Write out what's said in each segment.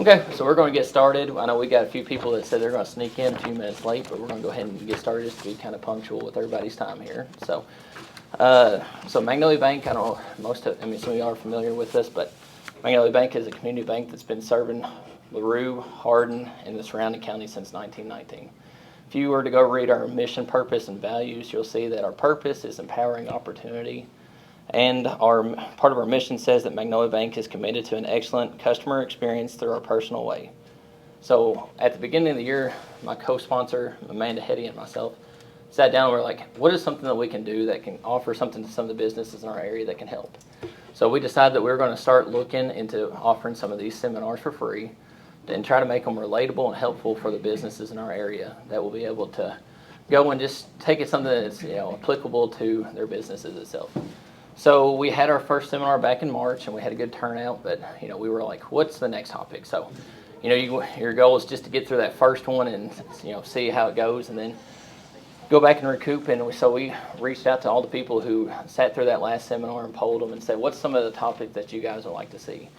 Okay, so we're going to get started. I know we got a few people that said they're going to sneak in a few minutes late, but we're going to go ahead and get started just to be kind of punctual with everybody's time here. So Magnolia Bank, I don't know, some of you are familiar with this, but Magnolia Bank is a community bank that's been serving LaRue, Hardin, and the surrounding county since 1919. If you were to go read our mission, purpose, and values, you'll see that our purpose is empowering opportunity. And part of our mission says that Magnolia Bank is committed to an excellent customer experience through our personal way. So at the beginning of the year, my co-sponsor, Amanda Hetty, and myself sat down and we're like, what is something that we can do that can offer something to some of the businesses in our area that can help? So we decided that we were going to start looking into offering some of these seminars for free and try to make them relatable and helpful for the businesses in our area that will be able to go and just take it something that's applicable to their businesses itself. So we had our first seminar back in March, and we had a good turnout, but we were like, what's the next topic? So your goal is just to get through that first one and see how it goes, and then go back and recoup. And so we reached out to all the people who sat through that last seminar and polled them and said, what's some of the topics that you guys would like to see?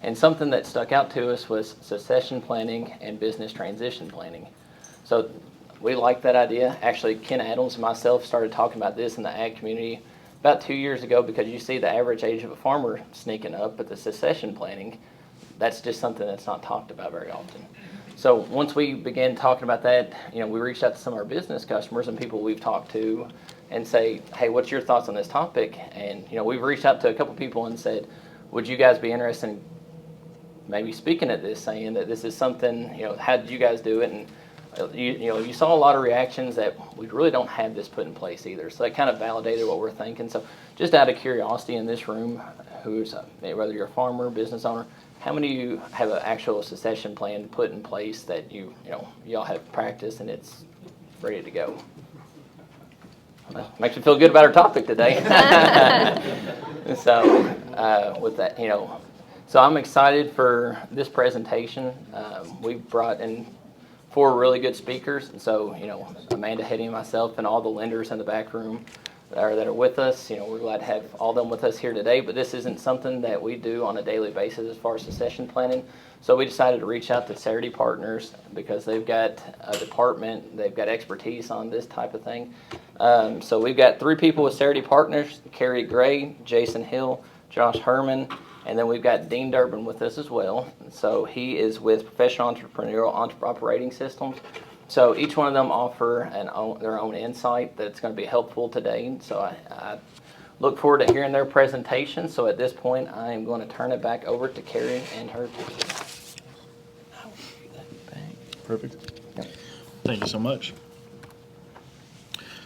And something that stuck out to us was succession planning and business transition planning. So we liked that idea. Actually, Ken Adams and myself started talking about this in the ag community about 2 years ago, because you see the average age of a farmer sneaking up, but the succession planning, that's just something that's not talked about very often. So once we began talking about that, we reached out to some of our business customers and people we've talked to and say, hey, what's your thoughts on this topic? And we've reached out to a couple people and said, would you guys be interested in maybe speaking at this, saying that this is something, how did you guys do it? And you saw a lot of reactions that we really don't have this put in place either. So that kind of validated what we're thinking. So just out of curiosity in this room, whether you're a farmer, business owner, how many of you have an actual succession plan put in place that y'all have practiced and it's ready to go? Makes me feel good about our topic today. So with that, so I'm excited for this presentation. We've brought in 4 really good speakers, and so Amanda, Hetty, and myself, and all the lenders in the back room that are with us. We're glad to have all of them with us here today. But this isn't something that we do on a daily basis as far as succession planning. So we decided to reach out to Cerity Partners because they've got a department, they've got expertise on this type of thing. So we've got 3 people with Cerity Partners: Carrie Gray, Jason Hill, Josh Herman. And then we've got Dean Durbin with us as well. So he is with Professional Entrepreneurial Operating Systems. So each one of them offer their own insight that's going to be helpful today. So I look forward to hearing their presentation. So at this point, I am going to turn it back over to Carrie and her team. Perfect. Yep. Thank you so much.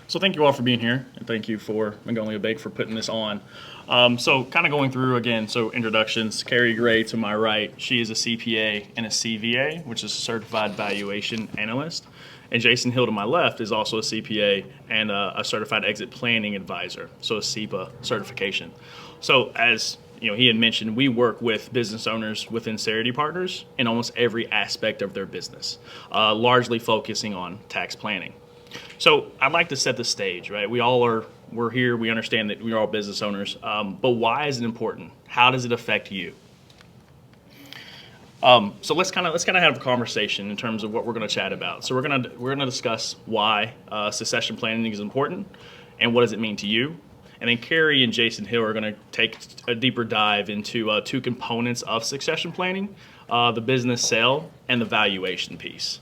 So thank you all for being here, and thank you for Magnolia Bank for putting this on. So kind of going through again, so introductions. Carrie Gray to my right, she is a CPA and a CVA, which is a Certified Valuation Analyst. And Jason Hill to my left is also a CPA and a Certified Exit Planning Advisor, so a CEPA certification. So as he had mentioned, we work with business owners within Cerity Partners in almost every aspect of their business, largely focusing on tax planning. So I'd like to set the stage, right? We're here, we understand that we're all business owners, but why is it important? How does it affect you? So let's kind of have a conversation in terms of what we're going to chat about. So we're going to discuss why succession planning is important and what does it mean to you. And then Carrie and Jason Hill are going to take a deeper dive into 2 components of succession planning, the business sale and the valuation piece.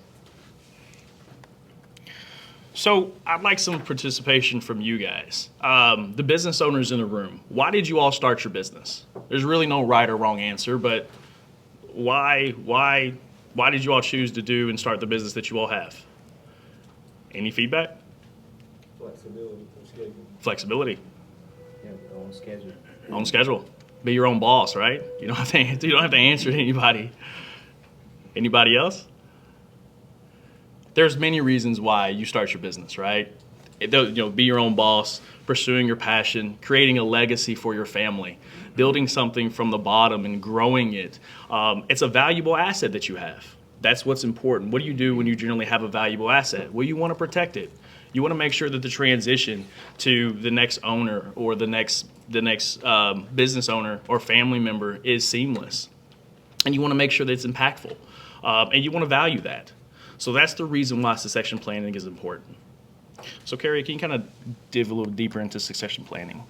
So I'd like some participation from you guys, the business owners in the room. Why did you all start your business? There's really no right or wrong answer, but why did you all choose to do and start the business that you all have? Any feedback? Flexibility. Schedule. Flexibility. Yeah, on schedule. On schedule. Be your own boss, right? You don't have to answer to anybody. Anybody else? There's many reasons why you start your business, right? Be your own boss, pursuing your passion, creating a legacy for your family, building something from the bottom and growing it. It's a valuable asset that you have. That's what's important. What do you do when you generally have a valuable asset? Well, you want to protect it. You want to make sure that the transition to the next owner or the next business owner or family member is seamless. and you want to make sure that it's impactful, and you want to value that. So that's the reason why succession planning is important. So Carrie, can you kind of dive a little deeper into succession planning?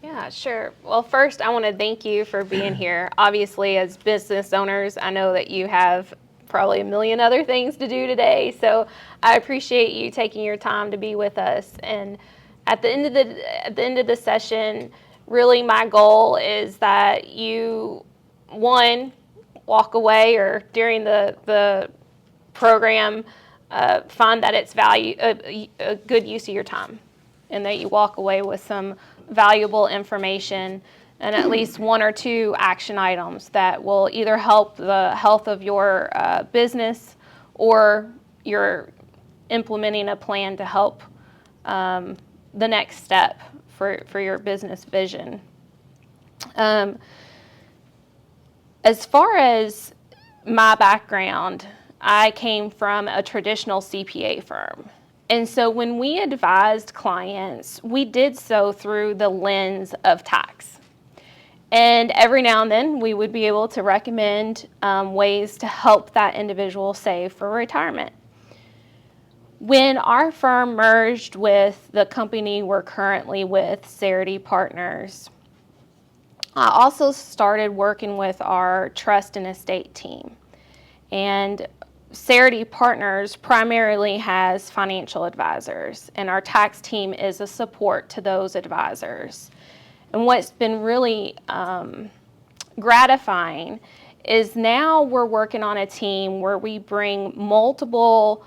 Yeah, sure. Well, first, I want to thank you for being here. Obviously, as business owners, I know that you have probably a million other things to do today. So I appreciate you taking your time to be with us. And at the end of the session, really my goal is that you, one, walk away or during the program, find that it's a good use of your time, and that you walk away with some valuable information and at least one or two action items that will either help the health of your business, or you're implementing a plan to help the next step for your business vision. As far as my background, I came from a traditional CPA firm. And so when we advised clients, we did so through the lens of tax. And every now and then, we would be able to recommend ways to help that individual save for retirement. When our firm merged with the company we're currently with, Cerity Partners, I also started working with our trust and estate team. And Cerity Partners primarily has financial advisors, and our tax team is a support to those advisors. And what's been really gratifying is now we're working on a team where we bring multiple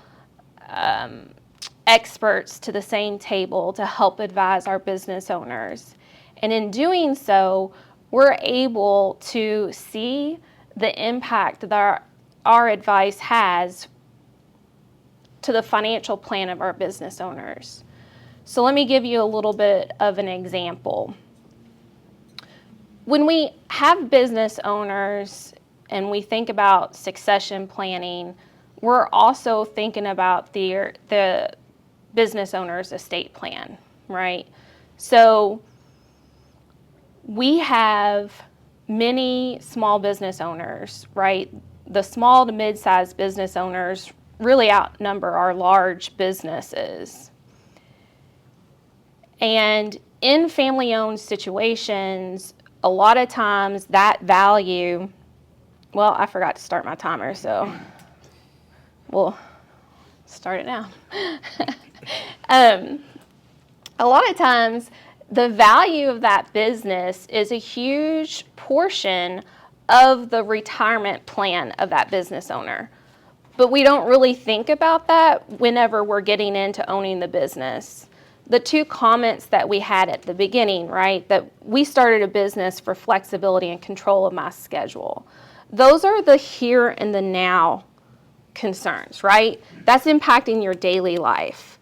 experts to the same table to help advise our business owners. And in doing so, we're able to see the impact that our advice has to the financial plan of our business owners. So let me give you a little bit of an example. When we have business owners and we think about succession planning, we're also thinking about the business owner's estate plan, right? So we have many small business owners, right? The small to mid-sized business owners really outnumber our large businesses. And in family-owned situations, a lot of times that value, well, I forgot to start my timer, so we'll start it now. A lot of times, the value of that business is a huge portion of the retirement plan of that business owner. But we don't really think about that whenever we're getting into owning the business. The two comments that we had at the beginning, right, that we started a business for flexibility and control of my schedule. Those are the here and the now concerns, right? That's impacting your daily life.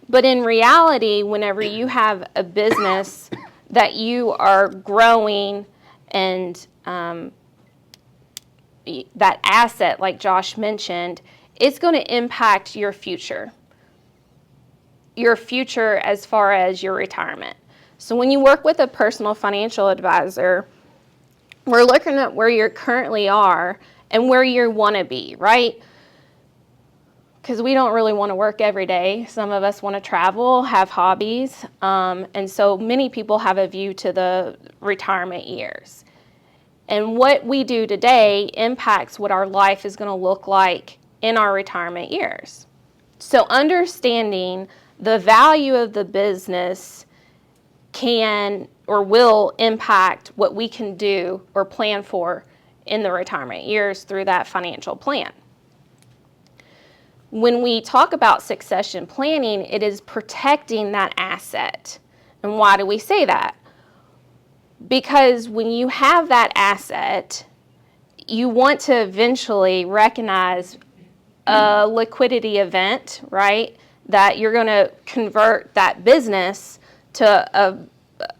But in reality, whenever you have a business that you are growing and that asset, like Josh mentioned, it's going to impact your future as far as your retirement. So when you work with a personal financial advisor, we're looking at where you currently are and where you want to be, right? Because we don't really want to work every day. Some of us want to travel, have hobbies, and so many people have a view to the retirement years. And what we do today impacts what our life is going to look like in our retirement years. So understanding the value of the business can or will impact what we can do or plan for in the retirement years through that financial plan. When we talk about succession planning, it is protecting that asset. And why do we say that? Because when you have that asset, you want to eventually recognize a liquidity event, right? That you're going to convert that business to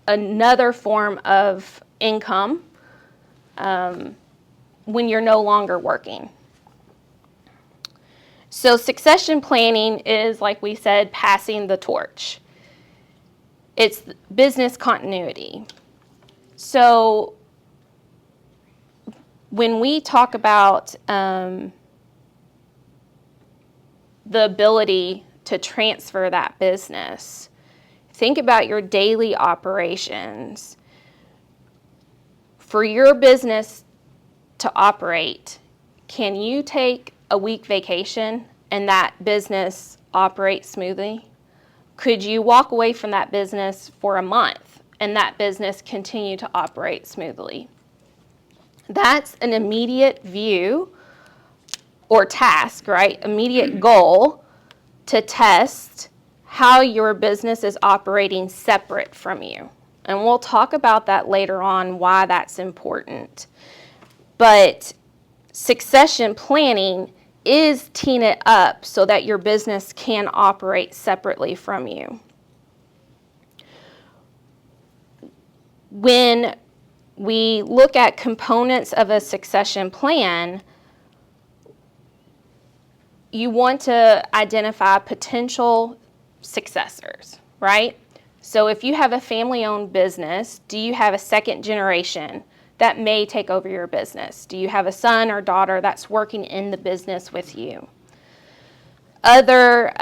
another form of income when you're no longer working. So succession planning is, like we said, passing the torch. It's business continuity. So when we talk about the ability to transfer that business, think about your daily operations. For your business to operate, can you take a week vacation and that business operate smoothly? Could you walk away from that business for a month and that business continue to operate smoothly? That's an immediate view or task, right? Immediate goal to test how your business is operating separate from you. And we'll talk about that later on, why that's important. But succession planning is teeing it up so that your business can operate separately from you. When we look at components of a succession plan, you want to identify potential successors, right? So if you have a family-owned business, do you have a second generation that may take over your business? Do you have a son or daughter that's working in the business with you? Other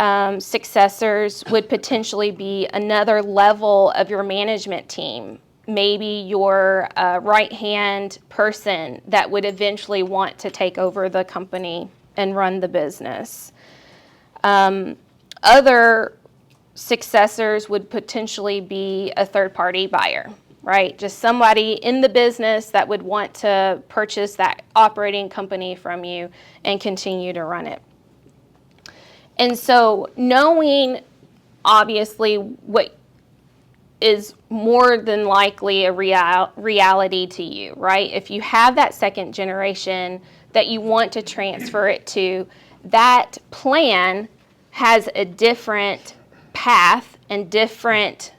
successors would potentially be another level of your management team. Maybe your right-hand person that would eventually want to take over the company and run the business. Other successors would potentially be a third-party buyer, right? Just somebody in the business that would want to purchase that operating company from you and continue to run it. And so knowing, obviously, what is more than likely a reality to you, right? If you have that second generation that you want to transfer it to, that plan has a different path and different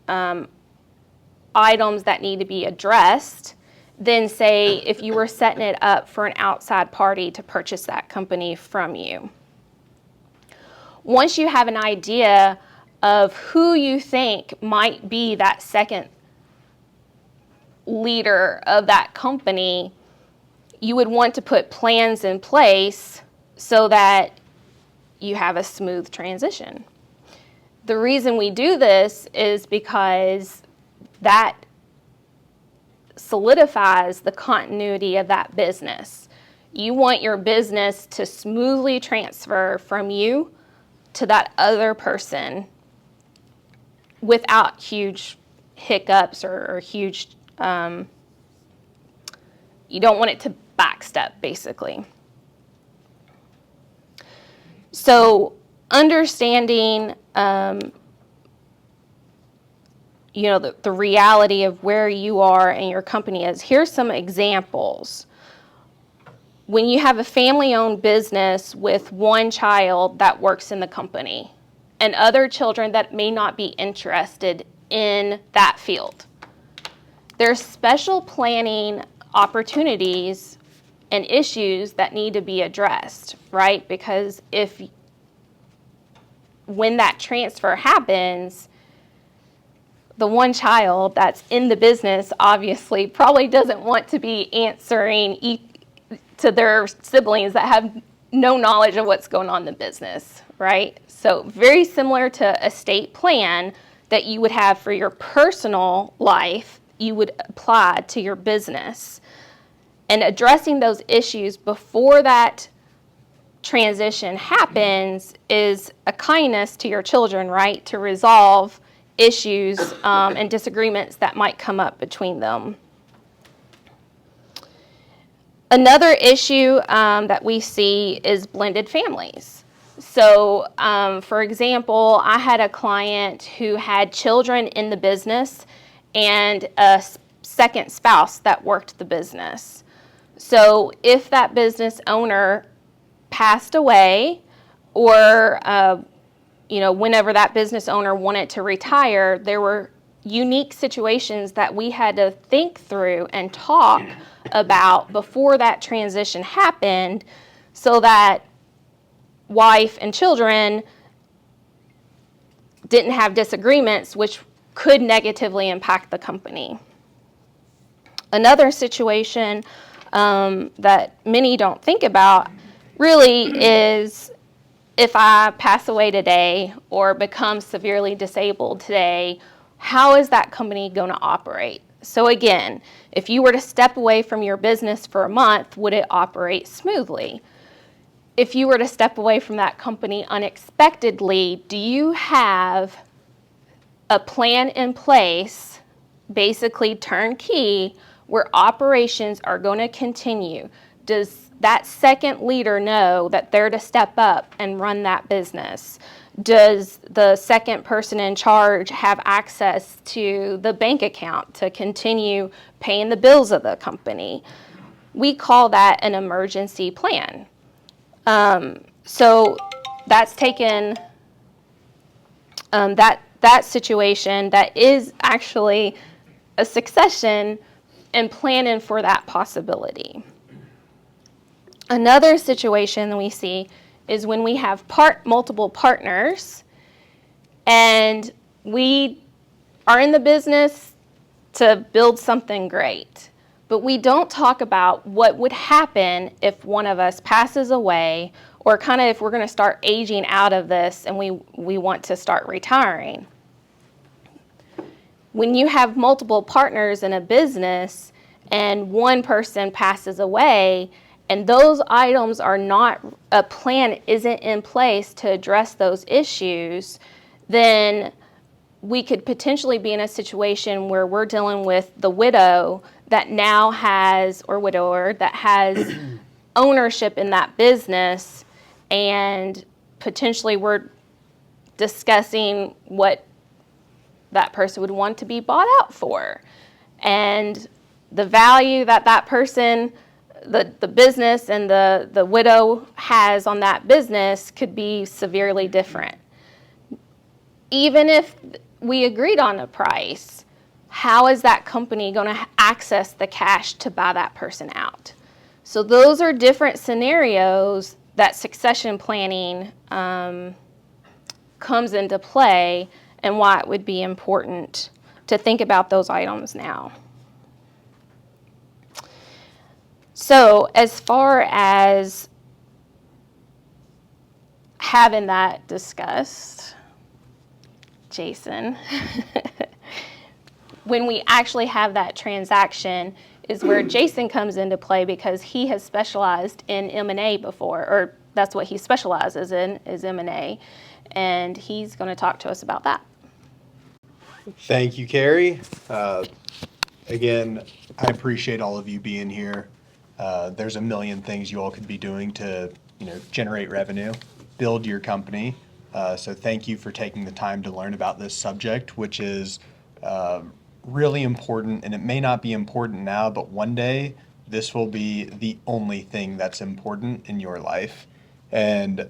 items that need to be addressed than, say, if you were setting it up for an outside party to purchase that company from you. Once you have an idea of who you think might be that second leader of that company, you would want to put plans in place so that you have a smooth transition. The reason we do this is because that solidifies the continuity of that business. You want your business to smoothly transfer from you to that other person without huge hiccups or huge, you don't want it to backstep, basically. So understanding, the reality of where you are and your company is. Here's some examples. When you have a family-owned business with one child that works in the company and other children that may not be interested in that field, there's special planning opportunities and issues that need to be addressed, right? Because when that transfer happens, the one child that's in the business obviously probably doesn't want to be answering to their siblings that have no knowledge of what's going on in the business, right? So very similar to estate plan that you would have for your personal life, you would apply to your business. And addressing those issues before that transition happens is a kindness to your children, right? To resolve issues and disagreements that might come up between them. Another issue that we see is blended families. So, for example, I had a client who had children in the business and a second spouse that worked the business. So if that business owner passed away or, whenever that business owner wanted to retire, there were unique situations that we had to think through and talk about before that transition happened so that wife and children didn't have disagreements which could negatively impact the company. Another situation that many don't think about really is, if I pass away today or become severely disabled today, how is that company going to operate? So again, if you were to step away from your business for a month, would it operate smoothly? If you were to step away from that company unexpectedly, do you have a plan in place, basically turnkey, where operations are going to continue? Does that second leader know that they're to step up and run that business? Does the second person in charge have access to the bank account to continue paying the bills of the company? We call that an emergency plan. So that's taken that situation that is actually a succession and planning for that possibility. Another situation that we see is when we have multiple partners and we are in the business to build something great, but we don't talk about what would happen if one of us passes away, or kind of if we're going to start aging out of this and we want to start retiring. When you have multiple partners in a business and one person passes away and those items are not, a plan isn't in place to address those issues, then we could potentially be in a situation where we're dealing with the widow that now has, or widower, that has ownership in that business, and potentially we're discussing what that person would want to be bought out for. And the value that that person, the business and the widow has on that business could be severely different. Even if we agreed on a price, how is that company going to access the cash to buy that person out? So those are different scenarios that succession planning comes into play, and why it would be important to think about those items now. So as far as having that discussed, Jason, when we actually have that transaction is where Jason comes into play, because he has specialized in M&A before, or that's what he specializes in, is M&A, and he's going to talk to us about that. Thank you, Carrie. Again, I appreciate all of you being here. There's a million things you all could be doing to, generate revenue, build your company. So thank you for taking the time to learn about this subject, which is really important. And it may not be important now, but one day this will be the only thing that's important in your life. And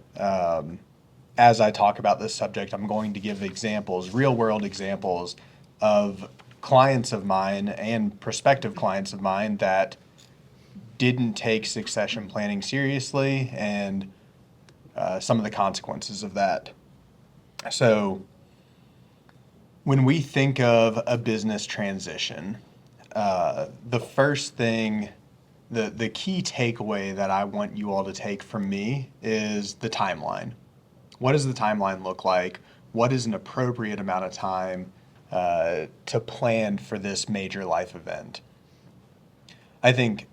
as I talk about this subject, I'm going to give examples, real world examples of clients of mine and prospective clients of mine that didn't take succession planning seriously, and some of the consequences of that. So when we think of a business transition, the first thing, the key takeaway that I want you all to take from me is the timeline. What does the timeline look like? What is an appropriate amount of time to plan for this major life event? I think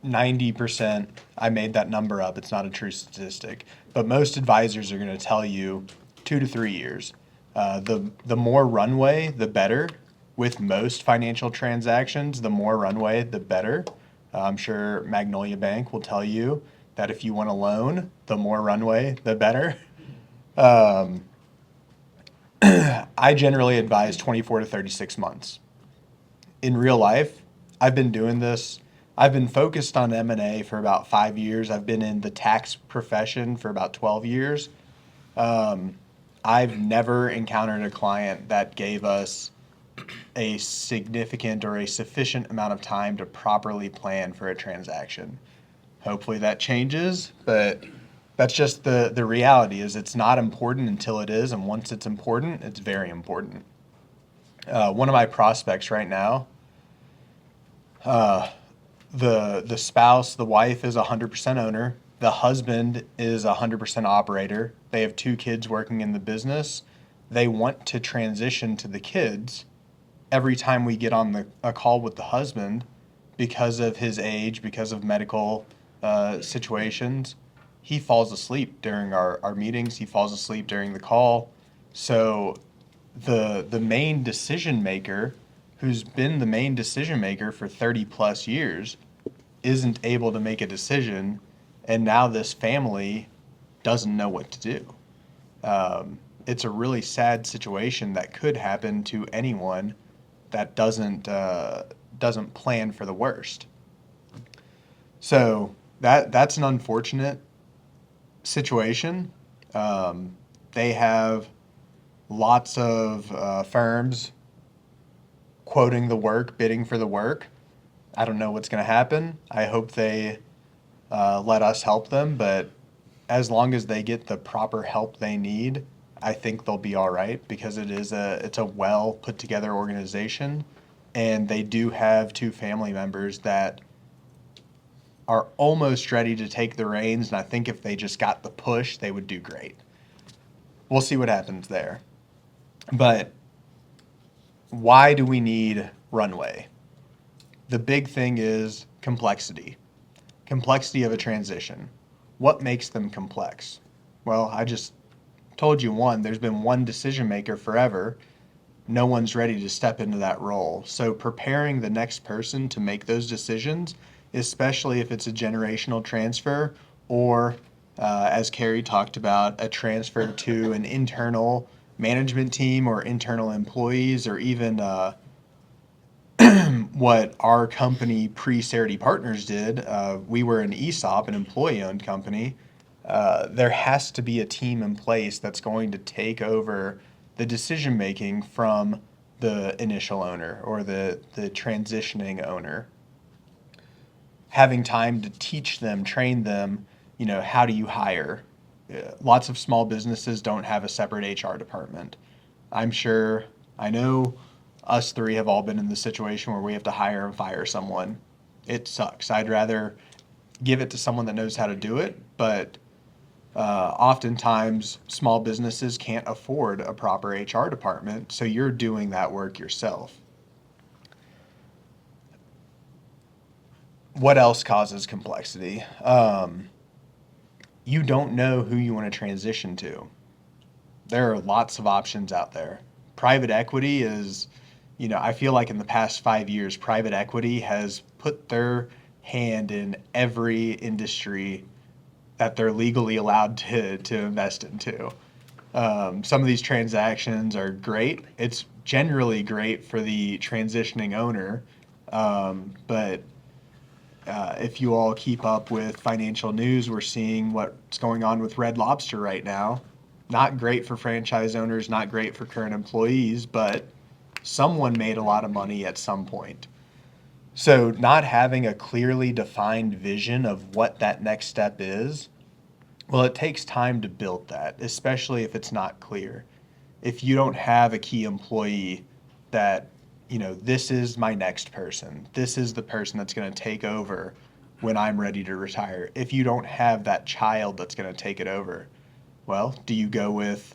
90%, I made that number up, it's not a true statistic, but most advisors are going to tell you 2 to 3 years. The more runway, the better. With most financial transactions, the more runway, the better. I'm sure Magnolia Bank will tell you that if you want a loan, the more runway, the better. I generally advise 24 to 36 months. In real life, I've been doing this. I've been focused on M&A for about 5 years. I've been in the tax profession for about 12 years. I've never encountered a client that gave us a significant or a sufficient amount of time to properly plan for a transaction. Hopefully that changes, but that's just the reality is it's not important until it is, and once it's important, it's very important. One of my prospects right now, the spouse, the wife is 100% owner. The husband is 100% operator. They have 2 kids working in the business. They want to transition to the kids. Every time we get on a call with the husband, because of his age, because of medical situations, he falls asleep during our meetings. He falls asleep during the call. So the main decision maker, who's been the main decision maker for 30 plus years, isn't able to make a decision, and now this family doesn't know what to do. It's a really sad situation that could happen to anyone that doesn't plan for the worst. So that's an unfortunate situation. They have lots of firms quoting the work, bidding for the work. I don't know what's going to happen. I hope they let us help them, but as long as they get the proper help they need, I think they'll be all right, because it's a well put together organization, and they do have 2 family members that are almost ready to take the reins, and I think if they just got the push, they would do great. We'll see what happens there. But why do we need runway? The big thing is complexity. Complexity of a transition. What makes them complex? Well, I just told you one. There's been one decision maker forever. No one's ready to step into that role. So preparing the next person to make those decisions, especially if it's a generational transfer, or as Carrie talked about, a transfer to an internal management team or internal employees, or even what our company pre-Cerity Partners did. We were an ESOP, an employee-owned company. There has to be a team in place that's going to take over the decision making from the initial owner or the transitioning owner. Having time to teach them, train them, how do you hire? Lots of small businesses don't have a separate HR department. I know us 3 have all been in the situation where we have to hire and fire someone. It sucks. I'd rather give it to someone that knows how to do it, but oftentimes small businesses can't afford a proper HR department, so you're doing that work yourself. What else causes complexity? You don't know who you want to transition to. There are lots of options out there. Private equity is, I feel like in the past 5 years, private equity has put their hand in every industry that they're legally allowed to invest into. Some of these transactions are great. It's generally great for the transitioning owner, but if you all keep up with financial news, we're seeing what's going on with Red Lobster right now. Not great for franchise owners, not great for current employees, but someone made a lot of money at some point. So not having a clearly defined vision of what that next step is, well, it takes time to build that, especially if it's not clear. If you don't have a key employee that, this is my next person, this is the person that's going to take over when I'm ready to retire. If you don't have that child that's going to take it over, well, do you go with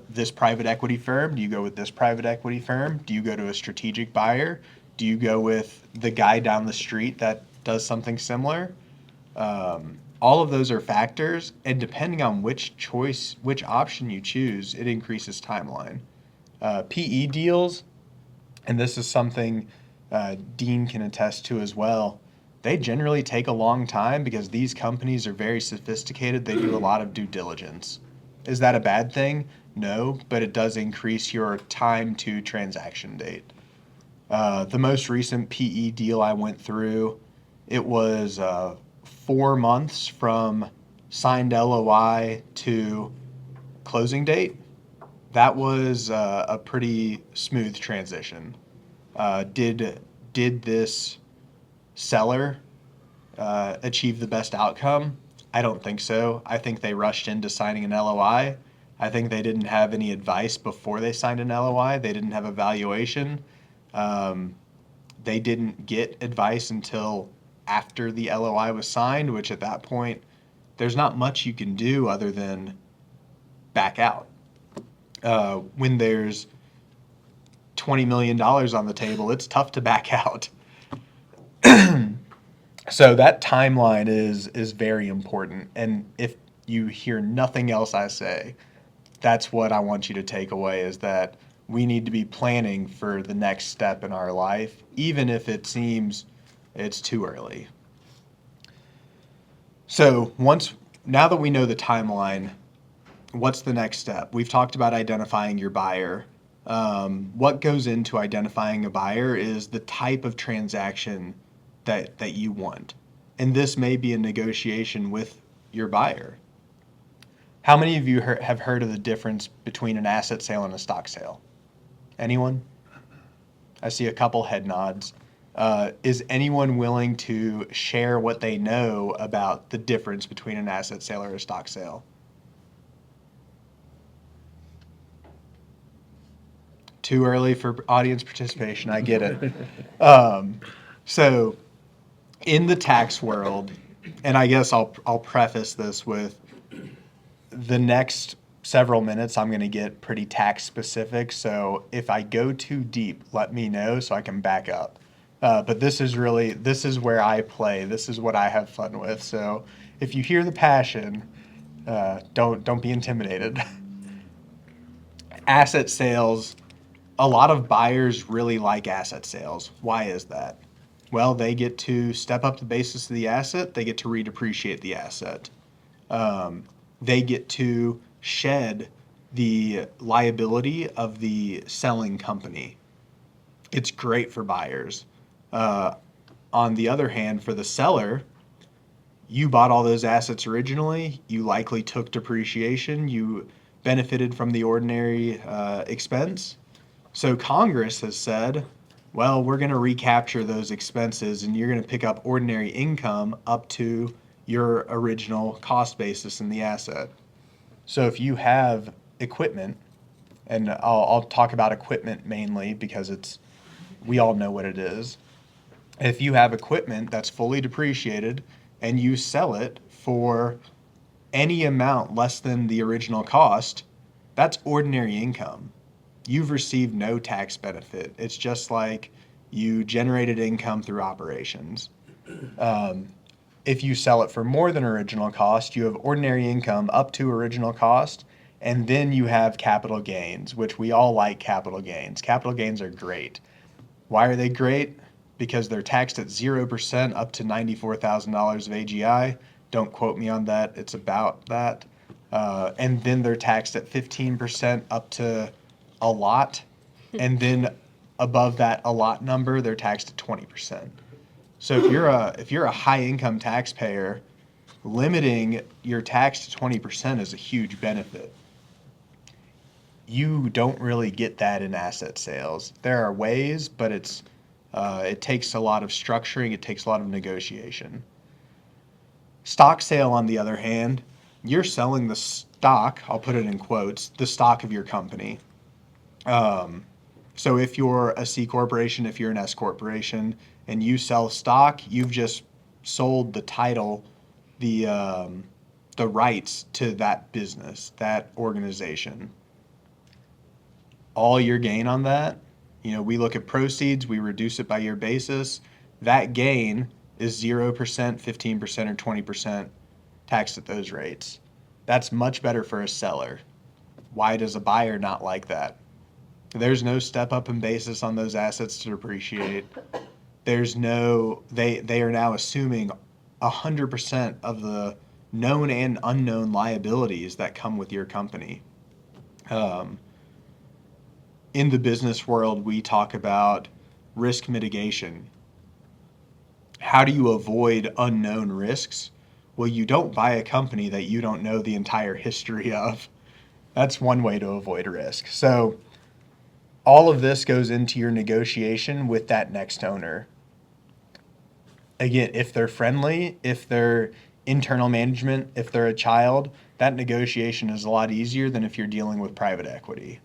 this private equity firm? Do you go with this private equity firm? Do you go to a strategic buyer? Do you go with the guy down the street that does something similar? All of those are factors, and depending on which option you choose, it increases timeline. PE deals, and this is something Dean can attest to as well, they generally take a long time because these companies are very sophisticated. They do a lot of due diligence. Is that a bad thing? No, but it does increase your time to transaction date. The most recent PE deal I went through, it was 4 months from signed LOI to closing date. That was a pretty smooth transition. Did this seller achieve the best outcome? I don't think so. I think they rushed into signing an LOI. I think they didn't have any advice before they signed an LOI. They didn't have a valuation. They didn't get advice until after the LOI was signed, which at that point, there's not much you can do other than back out. When there's $20 million on the table, it's tough to back out. So that timeline is very important. And if you hear nothing else I say, that's what I want you to take away, is that we need to be planning for the next step in our life, even if it seems it's too early. So now that we know the timeline, what's the next step? We've talked about identifying your buyer. What goes into identifying a buyer is the type of transaction that you want. And this may be a negotiation with your buyer. How many of you have heard of the difference between an asset sale and a stock sale? Anyone? I see a couple head nods. Is anyone willing to share what they know about the difference between an asset sale or a stock sale? Too early for audience participation, I get it. So in the tax world, and I guess I'll preface this with the next several minutes, I'm going to get pretty tax specific. So if I go too deep, let me know so I can back up. But this is where I play. This is what I have fun with. So if you hear the passion, don't be intimidated. Asset sales, a lot of buyers really like asset sales. Why is that? Well, they get to step up the basis of the asset. They get to redepreciate the asset. They get to shed the liability of the selling company. It's great for buyers. On the other hand, for the seller, you bought all those assets originally. You likely took depreciation. You benefited from the ordinary expense. So Congress has said, well, we're going to recapture those expenses and you're going to pick up ordinary income up to your original cost basis in the asset. So if you have equipment, and I'll talk about equipment mainly because we all know what it is. If you have equipment that's fully depreciated and you sell it for any amount less than the original cost, that's ordinary income. You've received no tax benefit. It's just like you generated income through operations. If you sell it for more than original cost, you have ordinary income up to original cost, and then you have capital gains, which we all like capital gains. Capital gains are great. Why are they great? Because they're taxed at 0% up to $94,000 of AGI. Don't quote me on that. It's about that. And then they're taxed at 15% up to a lot. And then above that a lot number, they're taxed at 20%. So if you're a high income taxpayer, limiting your tax to 20% is a huge benefit. You don't really get that in asset sales. There are ways, but it takes a lot of structuring. It takes a lot of negotiation. Stock sale, on the other hand, you're selling the stock, I'll put it in quotes, the stock of your company. So if you're a C corporation, if you're an S corporation, and you sell stock, you've just sold the title, the rights to that business, that organization. All your gain on that, we look at proceeds, we reduce it by your basis. That gain is 0%, 15%, or 20% taxed at those rates. That's much better for a seller. Why does a buyer not like that? There's no step up in basis on those assets to depreciate. There's no, they are now assuming 100% of the known and unknown liabilities that come with your company. In the business world, we talk about risk mitigation. How do you avoid unknown risks? Well, you don't buy a company that you don't know the entire history of. That's one way to avoid risk. So all of this goes into your negotiation with that next owner. Again, if they're friendly, if they're internal management, if they're a child, that negotiation is a lot easier than if you're dealing with private equity.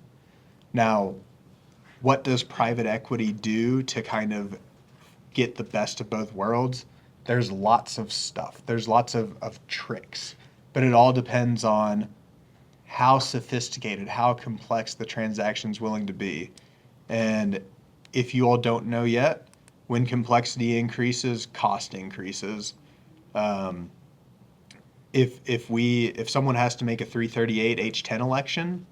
Now, what does private equity do to kind of get the best of both worlds? There's lots of stuff. There's lots of tricks, but it all depends on how sophisticated, how complex the transaction's willing to be. And if you all don't know yet, when complexity increases, cost increases. Um, if someone has to make a 338 H10 election,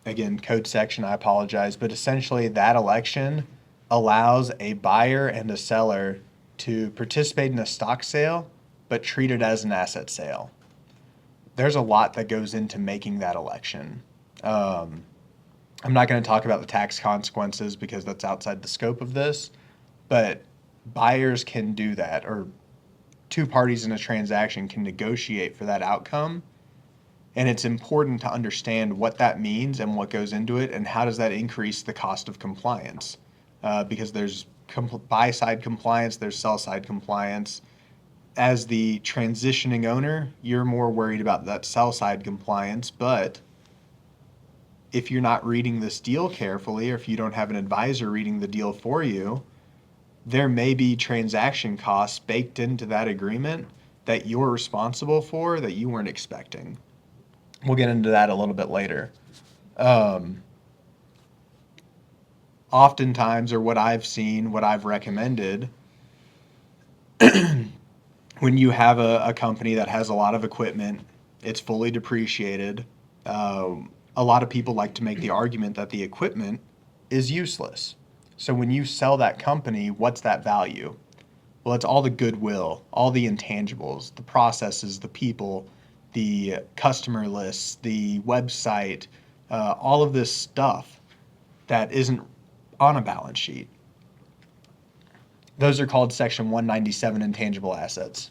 again, code section, I apologize, but essentially that election allows a buyer and a seller to participate in a stock sale, but treat it as an asset sale. There's a lot that goes into making that election. I'm not going to talk about the tax consequences because that's outside the scope of this, but buyers can do that, or two parties in a transaction can negotiate for that outcome. And it's important to understand what that means and what goes into it, and how does that increase the cost of compliance. Because there's buy-side compliance, there's sell-side compliance. As the transitioning owner, you're more worried about that sell-side compliance, but if you're not reading this deal carefully, or if you don't have an advisor reading the deal for you, there may be transaction costs baked into that agreement that you're responsible for that you weren't expecting. We'll get into that a little bit later. Oftentimes, or what I've seen, what I've recommended, when you have a company that has a lot of equipment, it's fully depreciated. A lot of people like to make the argument that the equipment is useless. So when you sell that company, what's that value? Well, it's all the goodwill, all the intangibles, the processes, the people, the customer lists, the website, all of this stuff that isn't on a balance sheet. Those are called Section 197 intangible assets.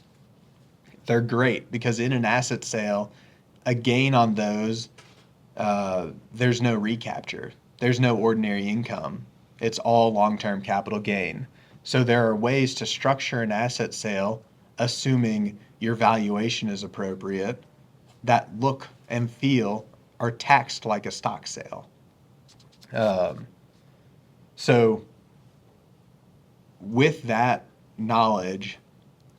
They're great because in an asset sale, a gain on those, there's no recapture. There's no ordinary income. It's all long-term capital gain. So there are ways to structure an asset sale, assuming your valuation is appropriate, that look and feel are taxed like a stock sale. So with that knowledge,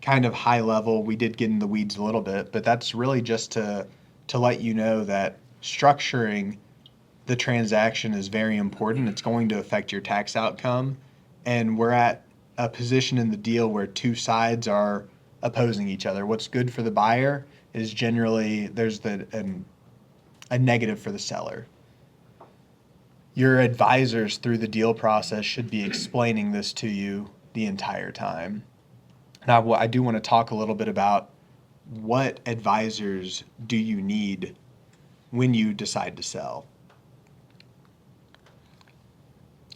kind of high level, we did get in the weeds a little bit, but that's really just to let you know that structuring the transaction is very important. It's going to affect your tax outcome, and we're at a position in the deal where two sides are opposing each other. What's good for the buyer is generally there's a negative for the seller. Your advisors through the deal process should be explaining this to you the entire time. Now, I do want to talk a little bit about what advisors do you need when you decide to sell.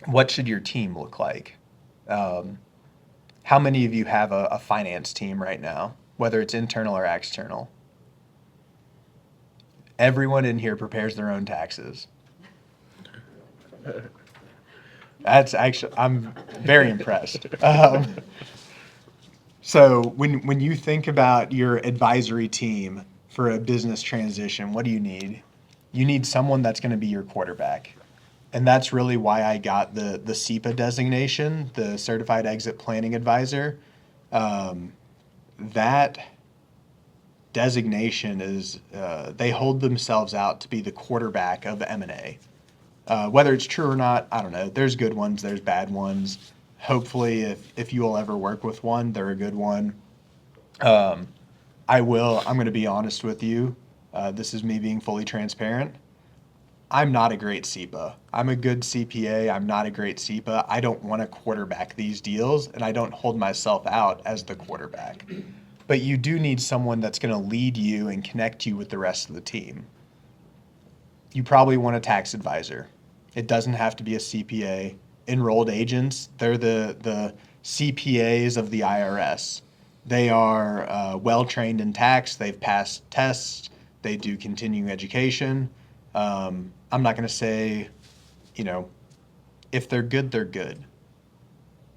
What should your team look like? How many of you have a finance team right now, whether it's internal or external? Everyone in here prepares their own taxes. That's actually, I'm very impressed. So when you think about your advisory team for a business transition, what do you need? You need someone that's going to be your quarterback. And that's really why I got the CEPA designation, the Certified Exit Planning Advisor. That designation is, they hold themselves out to be the quarterback of M&A. Whether it's true or not, I don't know. There's good ones, there's bad ones. Hopefully, if you will ever work with one, they're a good one. I'm going to be honest with you. This is me being fully transparent. I'm not a great CEPA. I'm a good CPA. I'm not a great CEPA. I don't want to quarterback these deals, and I don't hold myself out as the quarterback. But you do need someone that's going to lead you and connect you with the rest of the team. You probably want a tax advisor. It doesn't have to be a CPA. Enrolled agents, they're the CPAs of the IRS. They are well-trained in tax. They've passed tests. They do continuing education. I'm not going to say, if they're good, they're good.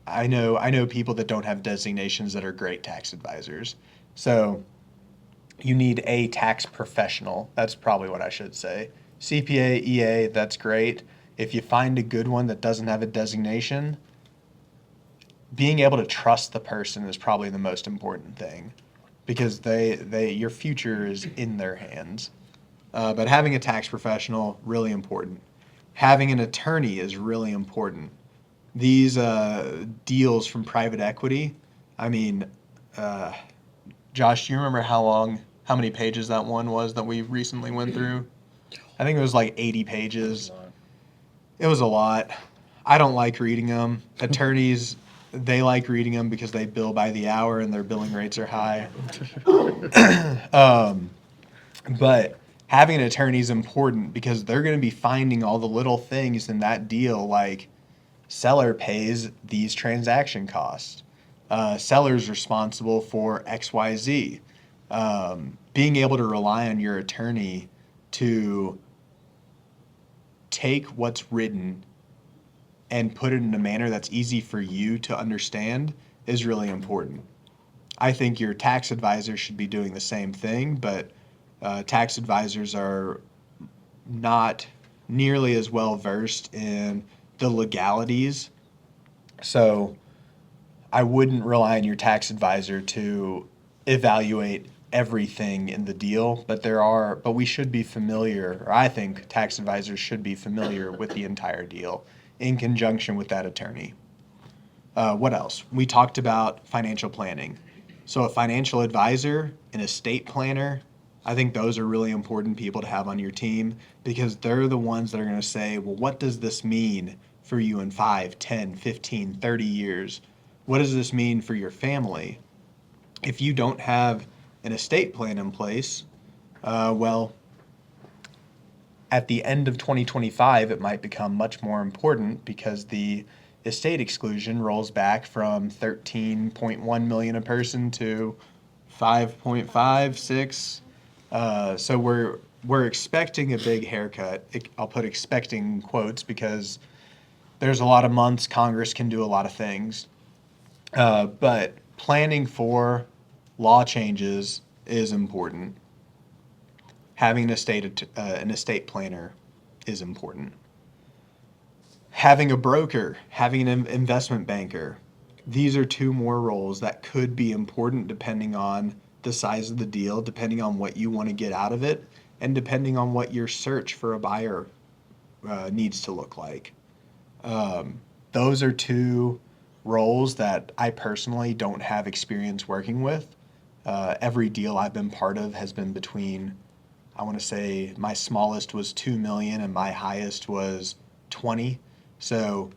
I know people that don't have designations that are great tax advisors. So you need a tax professional. That's probably what I should say. CPA, EA, that's great. If you find a good one that doesn't have a designation, being able to trust the person is probably the most important thing, because your future is in their hands. But having a tax professional, really important. Having an attorney is really important. These deals from private equity, I mean, Josh, do you remember how many pages that one was that we recently went through? I think it was like 80 pages. It was a lot. I don't like reading them. Attorneys, they like reading them because they bill by the hour and their billing rates are high. But having an attorney is important because they're going to be finding all the little things in that deal, like seller pays these transaction costs. Seller's responsible for XYZ. Being able to rely on your attorney to take what's written and put it in a manner that's easy for you to understand is really important. I think your tax advisor should be doing the same thing, but tax advisors are not nearly as well versed in the legalities. So I wouldn't rely on your tax advisor to evaluate everything in the deal, but we should be familiar, or I think tax advisors should be familiar with the entire deal in conjunction with that attorney. What else? We talked about financial planning. So a financial advisor, an estate planner, I think those are really important people to have on your team, because they're the ones that are going to say, well, what does this mean for you in 5, 10, 15, 30 years? What does this mean for your family? If you don't have an estate plan in place, well, at the end of 2025, it might become much more important because the estate exclusion rolls back from 13.1 million a person to 5.5, 6. So we're expecting a big haircut. I'll put expecting in quotes because there's a lot of months Congress can do a lot of things. But planning for law changes is important. Having an estate planner is important. Having a broker, having an investment banker, these are two more roles that could be important depending on the size of the deal, depending on what you want to get out of it, and depending on what your search for a buyer needs to look like. Those are two roles that I personally don't have experience working with. Every deal I've been part of has been between, I want to say my smallest was 2 million and my highest was 20. So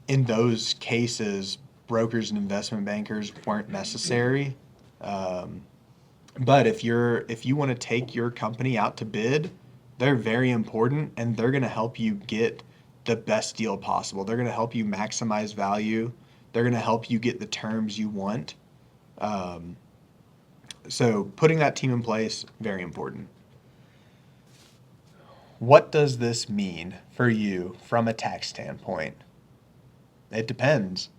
in those cases, brokers and investment bankers weren't necessary. But if you want to take your company out to bid, they're very important, and they're going to help you get the best deal possible. They're going to help you maximize value. They're going to help you get the terms you want. So putting that team in place, very important. What does this mean for you from a tax standpoint? It depends.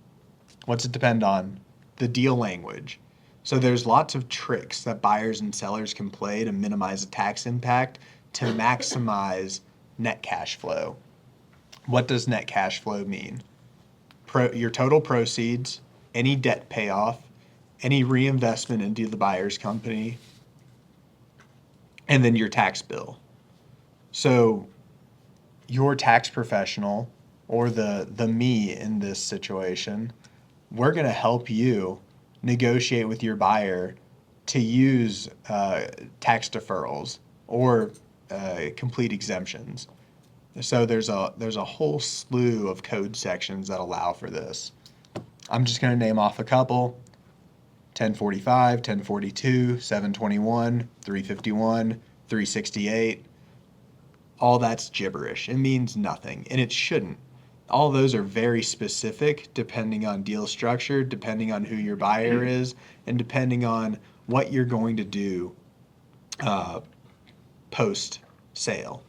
What's it depend on? The deal language. So there's lots of tricks that buyers and sellers can play to minimize the tax impact to maximize net cash flow. What does net cash flow mean? Your total proceeds, any debt payoff, any reinvestment into the buyer's company, and then your tax bill. So your tax professional, or the me in this situation, we're going to help you negotiate with your buyer to use tax deferrals or complete exemptions. So there's a whole slew of code sections that allow for this. I'm just going to name off a couple: 1045, 1042, 721, 351, 368. All that's gibberish. It means nothing, and it shouldn't. All those are very specific depending on deal structure, depending on who your buyer is, and depending on what you're going to do post-sale.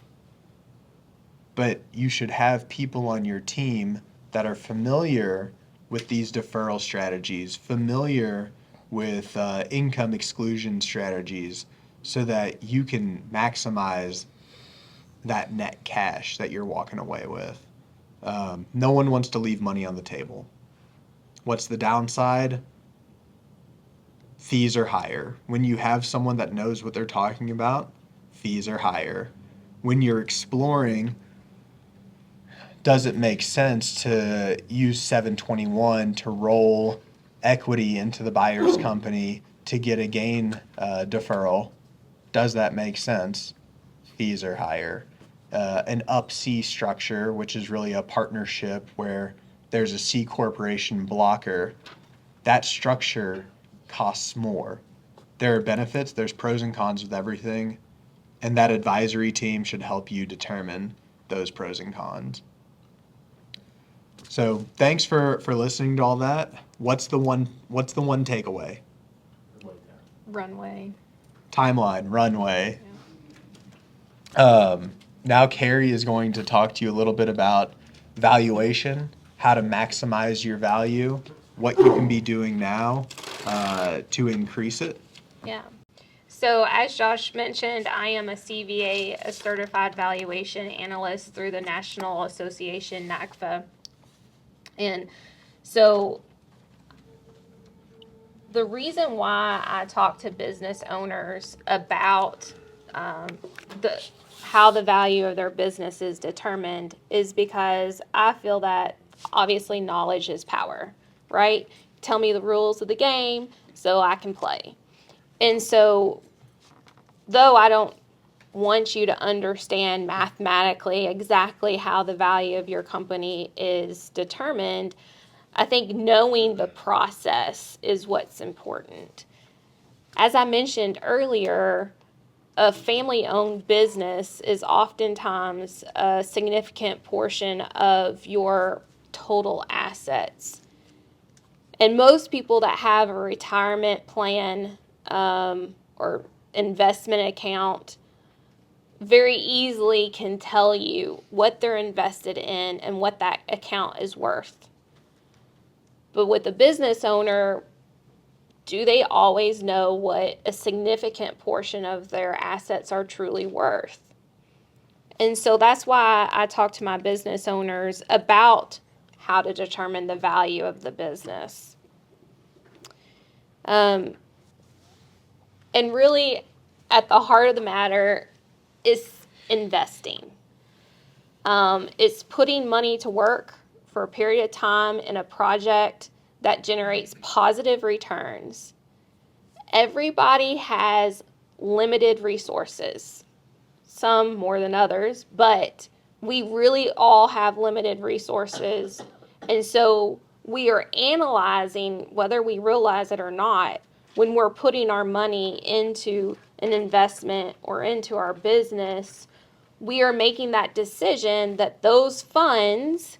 But you should have people on your team that are familiar with these deferral strategies, familiar with income exclusion strategies, so that you can maximize that net cash that you're walking away with. No one wants to leave money on the table. What's the downside? Fees are higher. When you have someone that knows what they're talking about, fees are higher. When you're exploring, does it make sense to use 721 to roll equity into the buyer's company to get a gain deferral? Does that make sense? Fees are higher. An Up-C structure, which is really a partnership where there's a C corporation blocker, that structure costs more. There are benefits, there's pros and cons with everything, and that advisory team should help you determine those pros and cons. So thanks for listening to all that. What's the one takeaway? Runway. Timeline, runway. Now Carrie is going to talk to you a little bit about valuation, how to maximize your value, what you can be doing now to increase it. Yeah. So as Josh mentioned, I am a CVA, a Certified Valuation Analyst through the National Association, NACFA. And so the reason why I talk to business owners about how the value of their business is determined is because I feel that obviously knowledge is power, right? Tell me the rules of the game so I can play. And so, though I don't want you to understand mathematically exactly how the value of your company is determined, I think knowing the process is what's important. As I mentioned earlier, a family-owned business is oftentimes a significant portion of your total assets. And most people that have a retirement plan or investment account very easily can tell you what they're invested in and what that account is worth. But with a business owner, do they always know what a significant portion of their assets are truly worth? And so that's why I talk to my business owners about how to determine the value of the business. And really, at the heart of the matter is investing. It's putting money to work for a period of time in a project that generates positive returns. Everybody has limited resources, some more than others, but we really all have limited resources. And so we are analyzing, whether we realize it or not, when we're putting our money into an investment or into our business, we are making that decision that those funds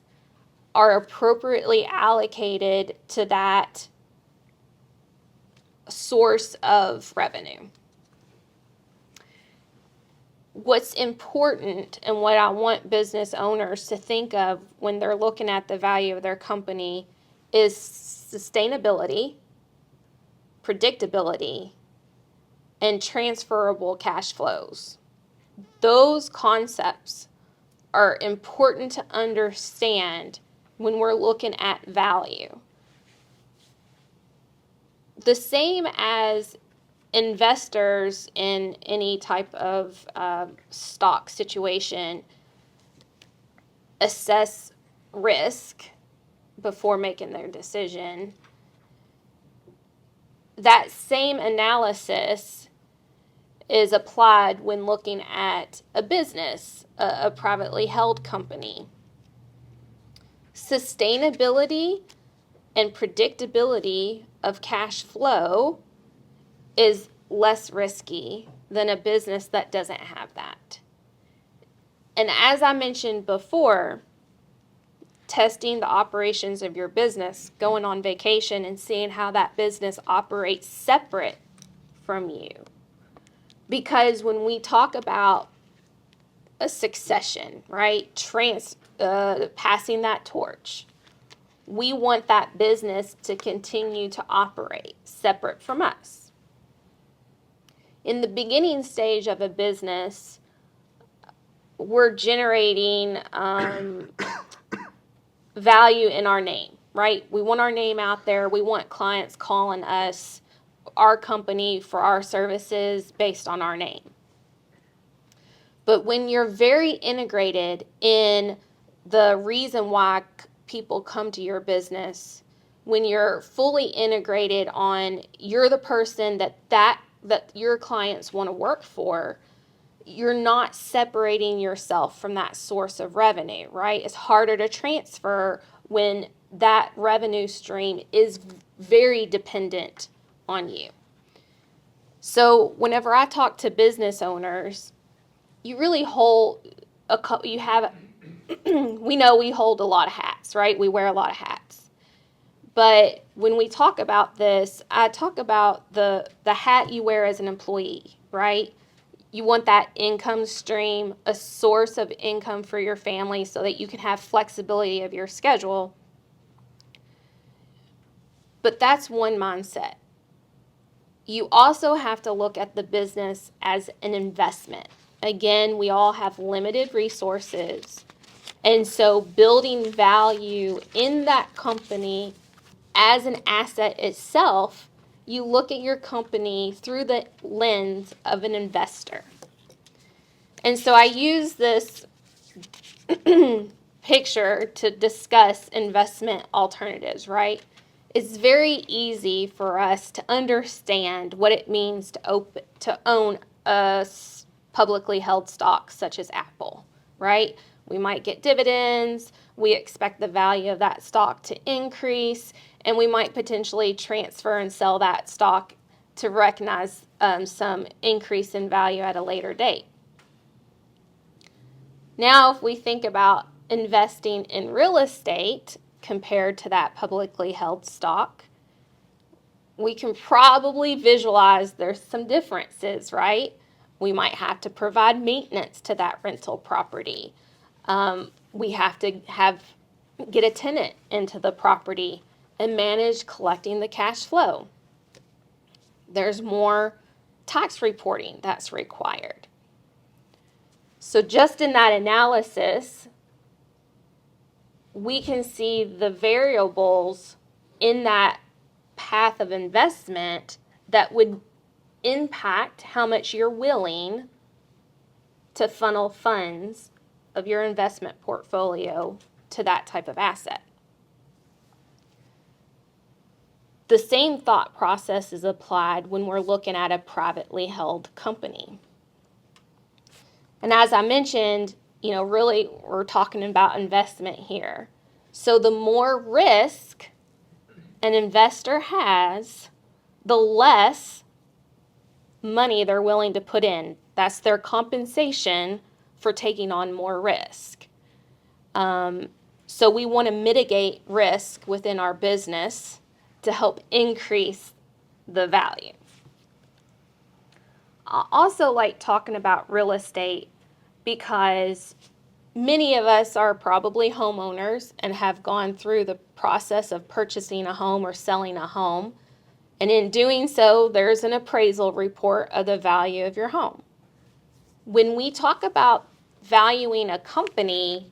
are appropriately allocated to that source of revenue. What's important and what I want business owners to think of when they're looking at the value of their company is sustainability, predictability, and transferable cash flows. Those concepts are important to understand when we're looking at value. The same as investors in any type of stock situation assess risk before making their decision, that same analysis is applied when looking at a business, a privately held company. Sustainability and predictability of cash flow is less risky than a business that doesn't have that. And as I mentioned before, testing the operations of your business, going on vacation and seeing how that business operates separate from you. Because when we talk about a succession, right, passing that torch, we want that business to continue to operate separate from us. In the beginning stage of a business, we're generating value in our name, right? We want our name out there. We want clients calling us, our company, for our services based on our name. But when you're very integrated in the reason why people come to your business, when you're fully integrated on you're the person that your clients want to work for, you're not separating yourself from that source of revenue, right? It's harder to transfer when that revenue stream is very dependent on you. So whenever I talk to business owners, you really hold you have we know we hold a lot of hats, right? We wear a lot of hats. But when we talk about this, I talk about the hat you wear as an employee, right? You want that income stream, a source of income for your family so that you can have flexibility of your schedule. But that's one mindset. You also have to look at the business as an investment. Again, we all have limited resources. And so building value in that company as an asset itself, you look at your company through the lens of an investor. And so I use this picture to discuss investment alternatives, right? It's very easy for us to understand what it means to own a publicly held stock such as Apple, right? We might get dividends, we expect the value of that stock to increase, and we might potentially transfer and sell that stock to recognize some increase in value at a later date. Now, if we think about investing in real estate compared to that publicly held stock, we can probably visualize there's some differences, right? We might have to provide maintenance to that rental property. We have to get a tenant into the property and manage collecting the cash flow. There's more tax reporting that's required. So just in that analysis, we can see the variables in that path of investment that would impact how much you're willing to funnel funds of your investment portfolio to that type of asset. The same thought process is applied when we're looking at a privately held company. And as I mentioned, really we're talking about investment here. So the more risk an investor has, the less money they're willing to put in. That's their compensation for taking on more risk. So we want to mitigate risk within our business to help increase the value. I also like talking about real estate because many of us are probably homeowners and have gone through the process of purchasing a home or selling a home. And in doing so, there's an appraisal report of the value of your home. When we talk about valuing a company,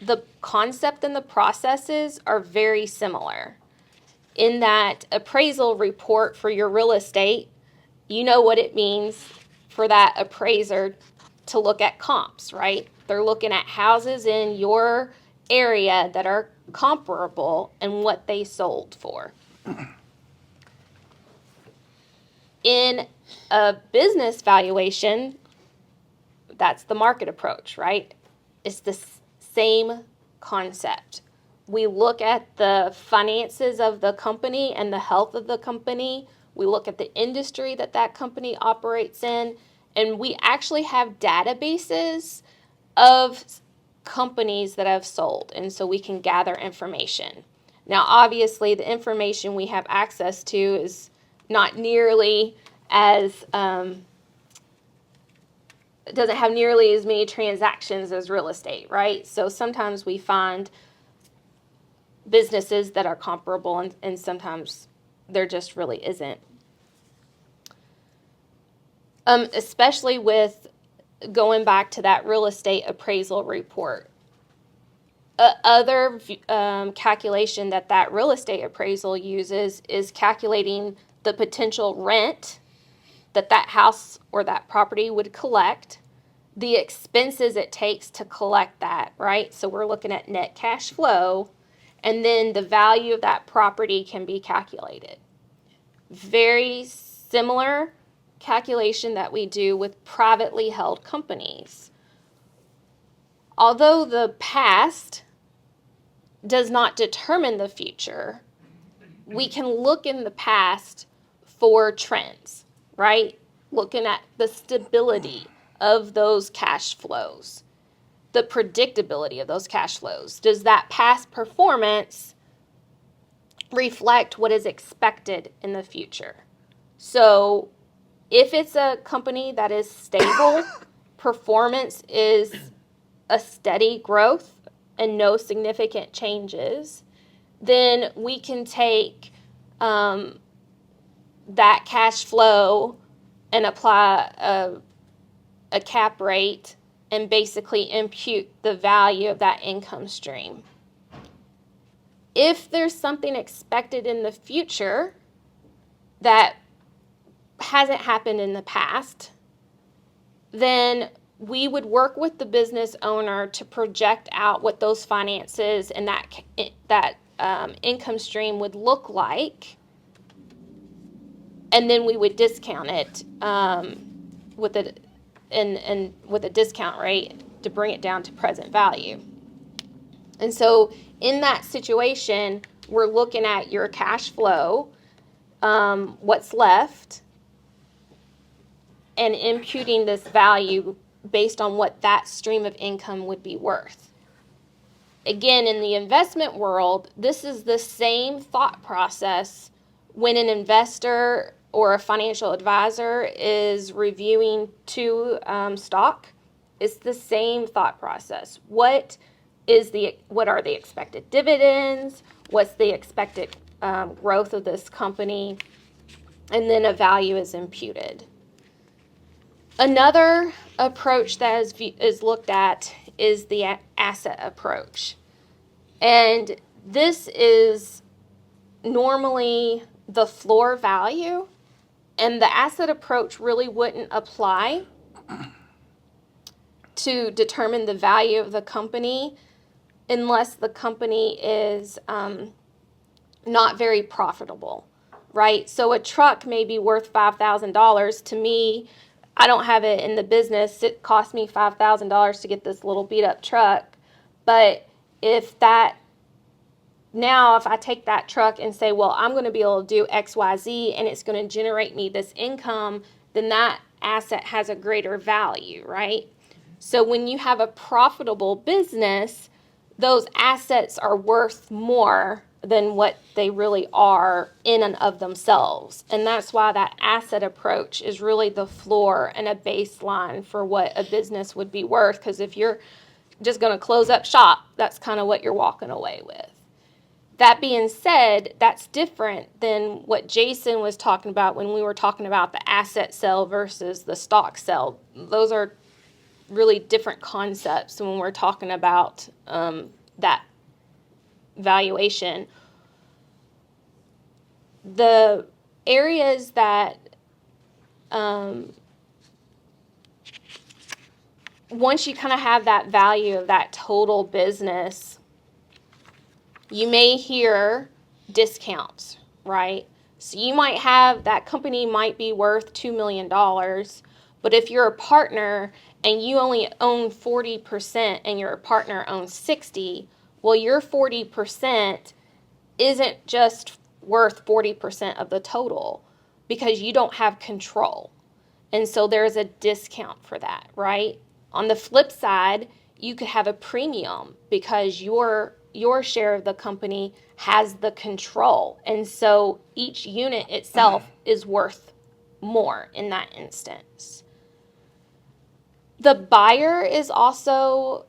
the concept and the processes are very similar. In that appraisal report for your real estate, you know what it means for that appraiser to look at comps, right? They're looking at houses in your area that are comparable and what they sold for. In a business valuation, that's the market approach, right? It's the same concept. We look at the finances of the company and the health of the company. We look at the industry that that company operates in, and we actually have databases of companies that have sold, and so we can gather information. Now, obviously, the information we have access to is not nearly as doesn't have nearly as many transactions as real estate, right? So sometimes we find businesses that are comparable, and sometimes there just really isn't. Especially with going back to that real estate appraisal report. Other calculation that real estate appraisal uses is calculating the potential rent that house or that property would collect, the expenses it takes to collect that, right? So we're looking at net cash flow, and then the value of that property can be calculated. Very similar calculation that we do with privately held companies. Although the past does not determine the future, we can look in the past for trends, right? Looking at the stability of those cash flows, the predictability of those cash flows. Does that past performance reflect what is expected in the future? So if it's a company that is stable, performance is a steady growth and no significant changes, then we can take that cash flow and apply a cap rate and basically impute the value of that income stream. If there's something expected in the future that hasn't happened in the past, then we would work with the business owner to project out what those finances and that income stream would look like, and then we would discount it with a discount rate to bring it down to present value. And so in that situation, we're looking at your cash flow, what's left, and imputing this value based on what that stream of income would be worth. Again, in the investment world, this is the same thought process when an investor or a financial advisor is reviewing stock. It's the same thought process. What are the expected dividends? What's the expected growth of this company? And then a value is imputed. Another approach that is looked at is the asset approach. And this is normally the floor value, and the asset approach really wouldn't apply to determine the value of the company unless the company is not very profitable, right? So a truck may be worth $5,000 to me. I don't have it in the business. It cost me $5,000 to get this little beat up truck. But if I take that truck and say, well, I'm going to be able to do X, Y, Z, and it's going to generate me this income, then that asset has a greater value, right? So when you have a profitable business, those assets are worth more than what they really are in and of themselves. And that's why that asset approach is really the floor and a baseline for what a business would be worth. Because if you're just going to close up shop, that's kind of what you're walking away with. That being said, that's different than what Jason was talking about when we were talking about the asset sale versus the stock sale. Those are really different concepts when we're talking about that valuation. The areas that once you kind of have that value of that total business, you may hear discounts, right? So you might have, that company might be worth $2 million, but if you're a partner and you only own 40% and your partner owns 60%, well, your 40% isn't just worth 40% of the total because you don't have control. And so there's a discount for that, right? On the flip side, you could have a premium because your share of the company has the control. And so each unit itself is worth more in that instance. The buyer is also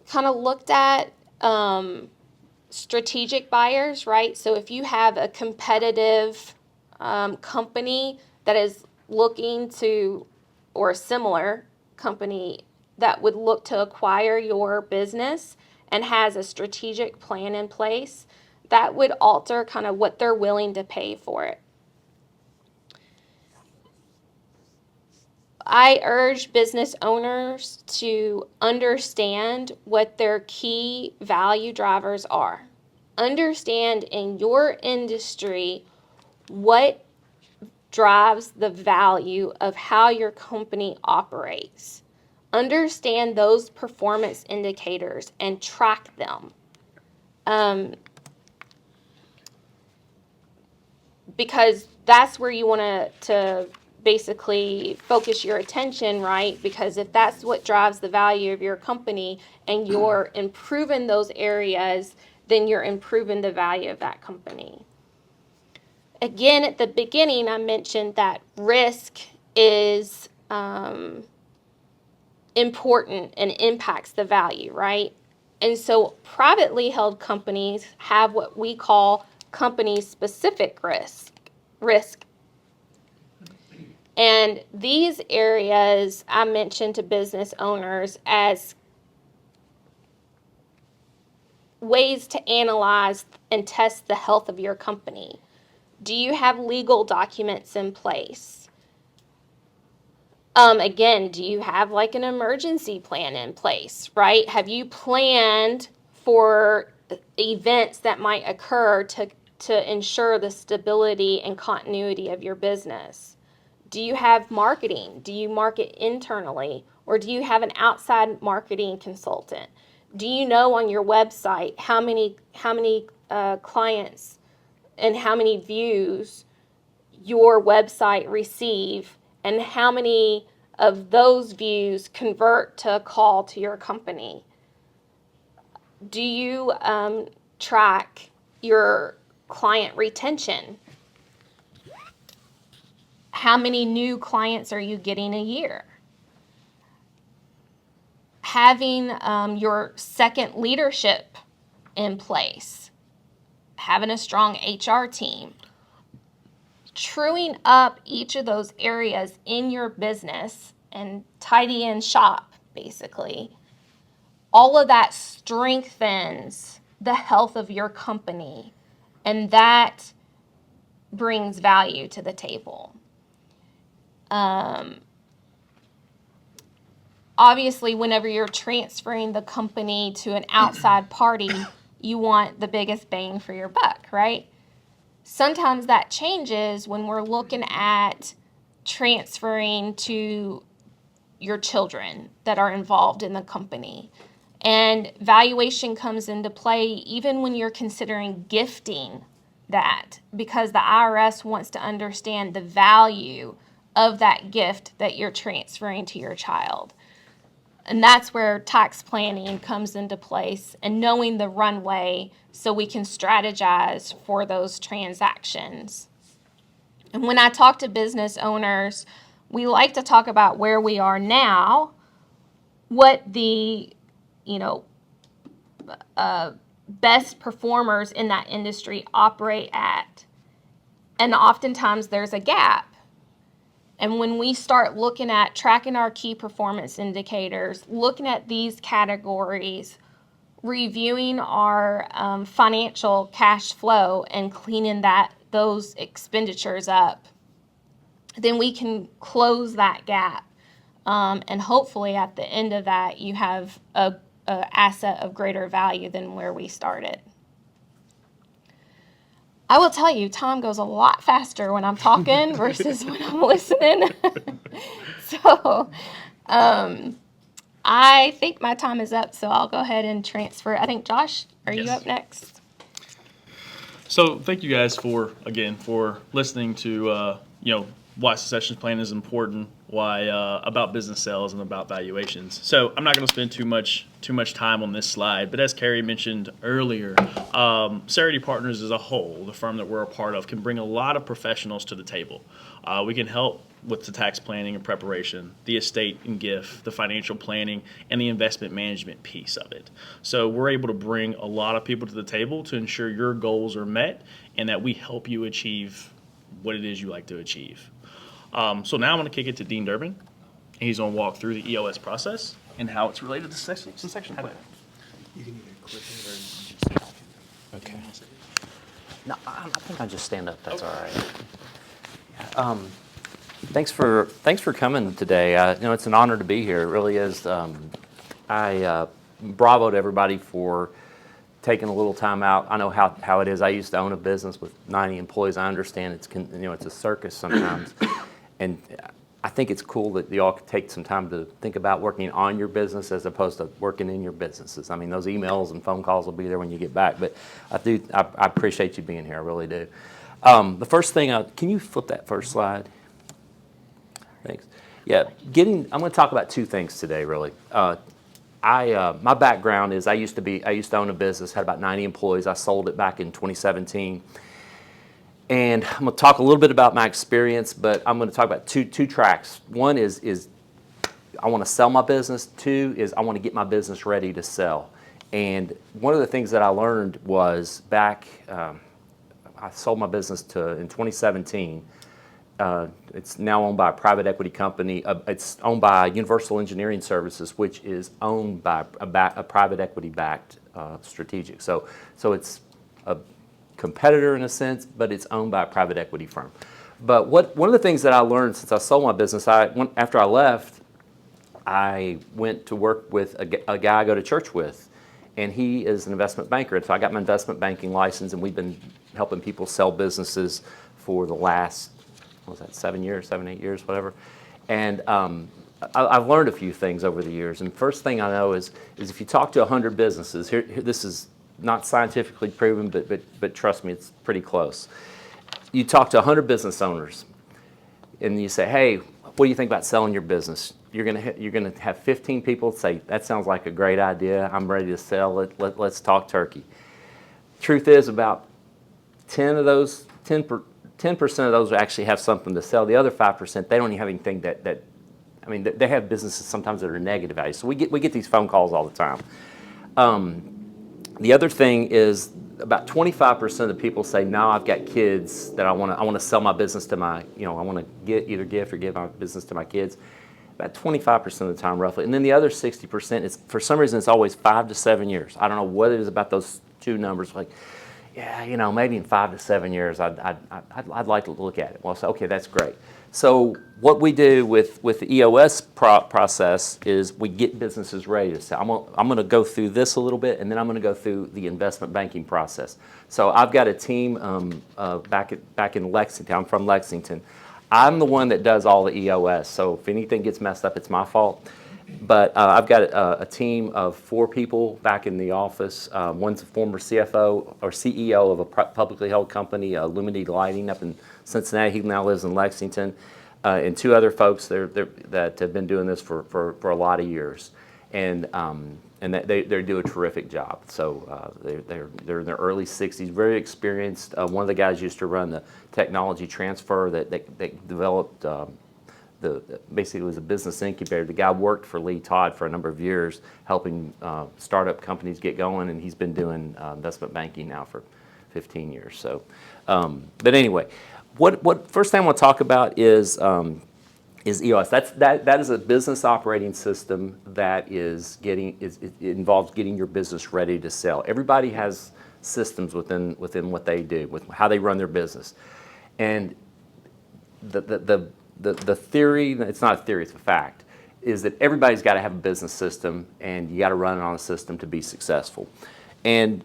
kind of looked at, strategic buyers, right? So if you have a competitive company that is looking to, or a similar company that would look to acquire your business, and has a strategic plan in place, that would alter kind of what they're willing to pay for it. I urge business owners to understand what their key value drivers are. Understand in your industry what drives the value of how your company operates. Understand those performance indicators and track them. Because that's where you want to basically focus your attention, right? Because if that's what drives the value of your company and you're improving those areas, then you're improving the value of that company. Again, at the beginning, I mentioned that risk is important and impacts the value, right? And so privately held companies have what we call company-specific risk. And these areas I mentioned to business owners as ways to analyze and test the health of your company. Do you have legal documents in place? Again, do you have like an emergency plan in place, right? Have you planned for events that might occur to ensure the stability and continuity of your business? Do you have marketing? Do you market internally, or do you have an outside marketing consultant? Do you know on your website how many clients and how many views your website receive, and how many of those views convert to a call to your company? Do you track your client retention? How many new clients are you getting a year? Having your second leadership in place, having a strong HR team, truing up each of those areas in your business and tidying shop, basically. All of that strengthens the health of your company, and that brings value to the table. Obviously, whenever you're transferring the company to an outside party, you want the biggest bang for your buck, right? Sometimes that changes when we're looking at transferring to your children that are involved in the company. And valuation comes into play even when you're considering gifting that, because the IRS wants to understand the value of that gift that you're transferring to your child. And that's where tax planning comes into place, and knowing the runway so we can strategize for those transactions. And when I talk to business owners, we like to talk about where we are now, what the best performers in that industry operate at. And oftentimes there's a gap. And when we start looking at tracking our key performance indicators, looking at these categories, reviewing our financial cash flow and cleaning those expenditures up, then we can close that gap. And hopefully at the end of that, you have a asset of greater value than where we started. I will tell you, time goes a lot faster when I'm talking versus when I'm listening. So I think my time is up, so I'll go ahead and transfer. I think, Josh, are you up next? So thank you guys for listening to, why succession plan is important, why about business sales and about valuations. So I'm not going to spend too much time on this slide, but as Carrie mentioned earlier, Cerity Partners as a whole, the firm that we're a part of, can bring a lot of professionals to the table. We can help with the tax planning and preparation, the estate and gift, the financial planning, and the investment management piece of it. So we're able to bring a lot of people to the table to ensure your goals are met and that we help you achieve what it is you like to achieve. So now I'm going to kick it to Dean Durbin. He's going to walk through the EOS process and how it's related to succession plan. You can either click it or just. Okay. No, I think I'll just stand up. That's all right. Thanks for coming today. It's an honor to be here. It really is. Bravo to everybody for taking a little time out. I know how it is. I used to own a business with 90 employees. I understand it's a circus sometimes, and I think it's cool that y'all could take some time to think about working on your business as opposed to working in your businesses. I mean, those emails and phone calls will be there when you get back, but I appreciate you being here. I really do. The first thing, can you flip that first slide? Thanks. Yeah, I'm going to talk about two things today, really. My background is I used to own a business, had about 90 employees. I sold it back in 2017. And I'm going to talk a little bit about my experience, but I'm going to talk about two tracks. One is I want to sell my business. Two is I want to get my business ready to sell. And one of the things that I learned was back, I sold my business in 2017. It's now owned by a private equity company. It's owned by Universal Engineering Services, which is owned by a private equity-backed strategic. So it's a competitor in a sense, but it's owned by a private equity firm. But one of the things that I learned since I sold my business, after I left, I went to work with a guy I go to church with, and he is an investment banker. And so I got my investment banking license, and we've been helping people sell businesses for the last, 7 years, 8 years, whatever. And I've learned a few things over the years. And first thing I know is if you talk to 100 businesses, this is not scientifically proven, but trust me, it's pretty close. You talk to 100 business owners, and you say, "Hey, what do you think about selling your business?" You're gonna have 15 people say, "That sounds like a great idea. I'm ready to sell it. Let's talk turkey." Truth is, about 10% of those actually have something to sell. The other 5%, they don't even have anything that I mean, they have businesses sometimes that are negative value. So we get these phone calls all the time. The other thing is about 25% of the people say, "No, I've got kids that I want to sell my business to my, I want to either gift or give my business to my kids." About 25% of the time, roughly. And then the other 60% is, for some reason, it's always 5 to 7 years. I don't know what it is about those two numbers. Like, yeah, maybe in 5 to 7 years, I'd like to look at it. Well, so okay, that's great. So what we do with the EOS process is we get businesses ready to sell. I'm going to go through this a little bit, and then I'm going to go through the investment banking process. So I've got a team back in Lexington. I'm from Lexington. I'm the one that does all the EOS. So if anything gets messed up, it's my fault. But I've got a team of 4 people back in the office. One's a former CFO or CEO of a publicly held company, Lumity Lighting, up in Cincinnati. He now lives in Lexington. And 2 other folks that have been doing this for a lot of years. And they do a terrific job. So they're in their early 60s, very experienced. One of the guys used to run the technology transfer that developed basically was a business incubator. The guy worked for Lee Todd for a number of years, helping startup companies get going, and he's been doing investment banking now for 15 years. So, but anyway, what first thing I want to talk about is EOS. That is a business operating system that it involves getting your business ready to sell. Everybody has systems within what they do, with how they run their business, and the theory, it's not a theory, it's a fact, is that everybody's got to have a business system, and you got to run it on a system to be successful. And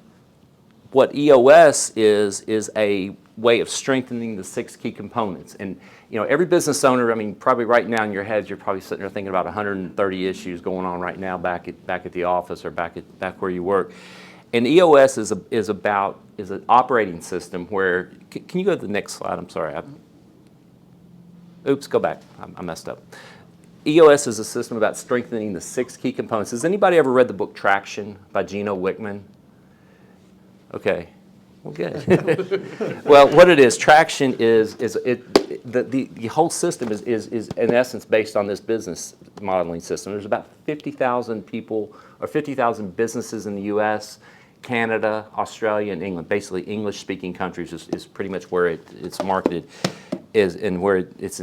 what EOS is a way of strengthening the 6 key components. And every business owner, I mean, probably right now in your heads, you're probably sitting there thinking about 130 issues going on right now back at the office or back where you work. And EOS is an operating system where, can you go to the next slide? I'm sorry. Oops, go back. I messed up. EOS is a system about strengthening the 6 key components. Has anybody ever read the book Traction by Gino Wickman? Okay. Well, good. Well, what it is, Traction the whole system is in essence based on this business modeling system. There's about 50,000 people or 50,000 businesses in the U.S., Canada, Australia, and England. Basically, English-speaking countries is pretty much where it's marketed, and where it's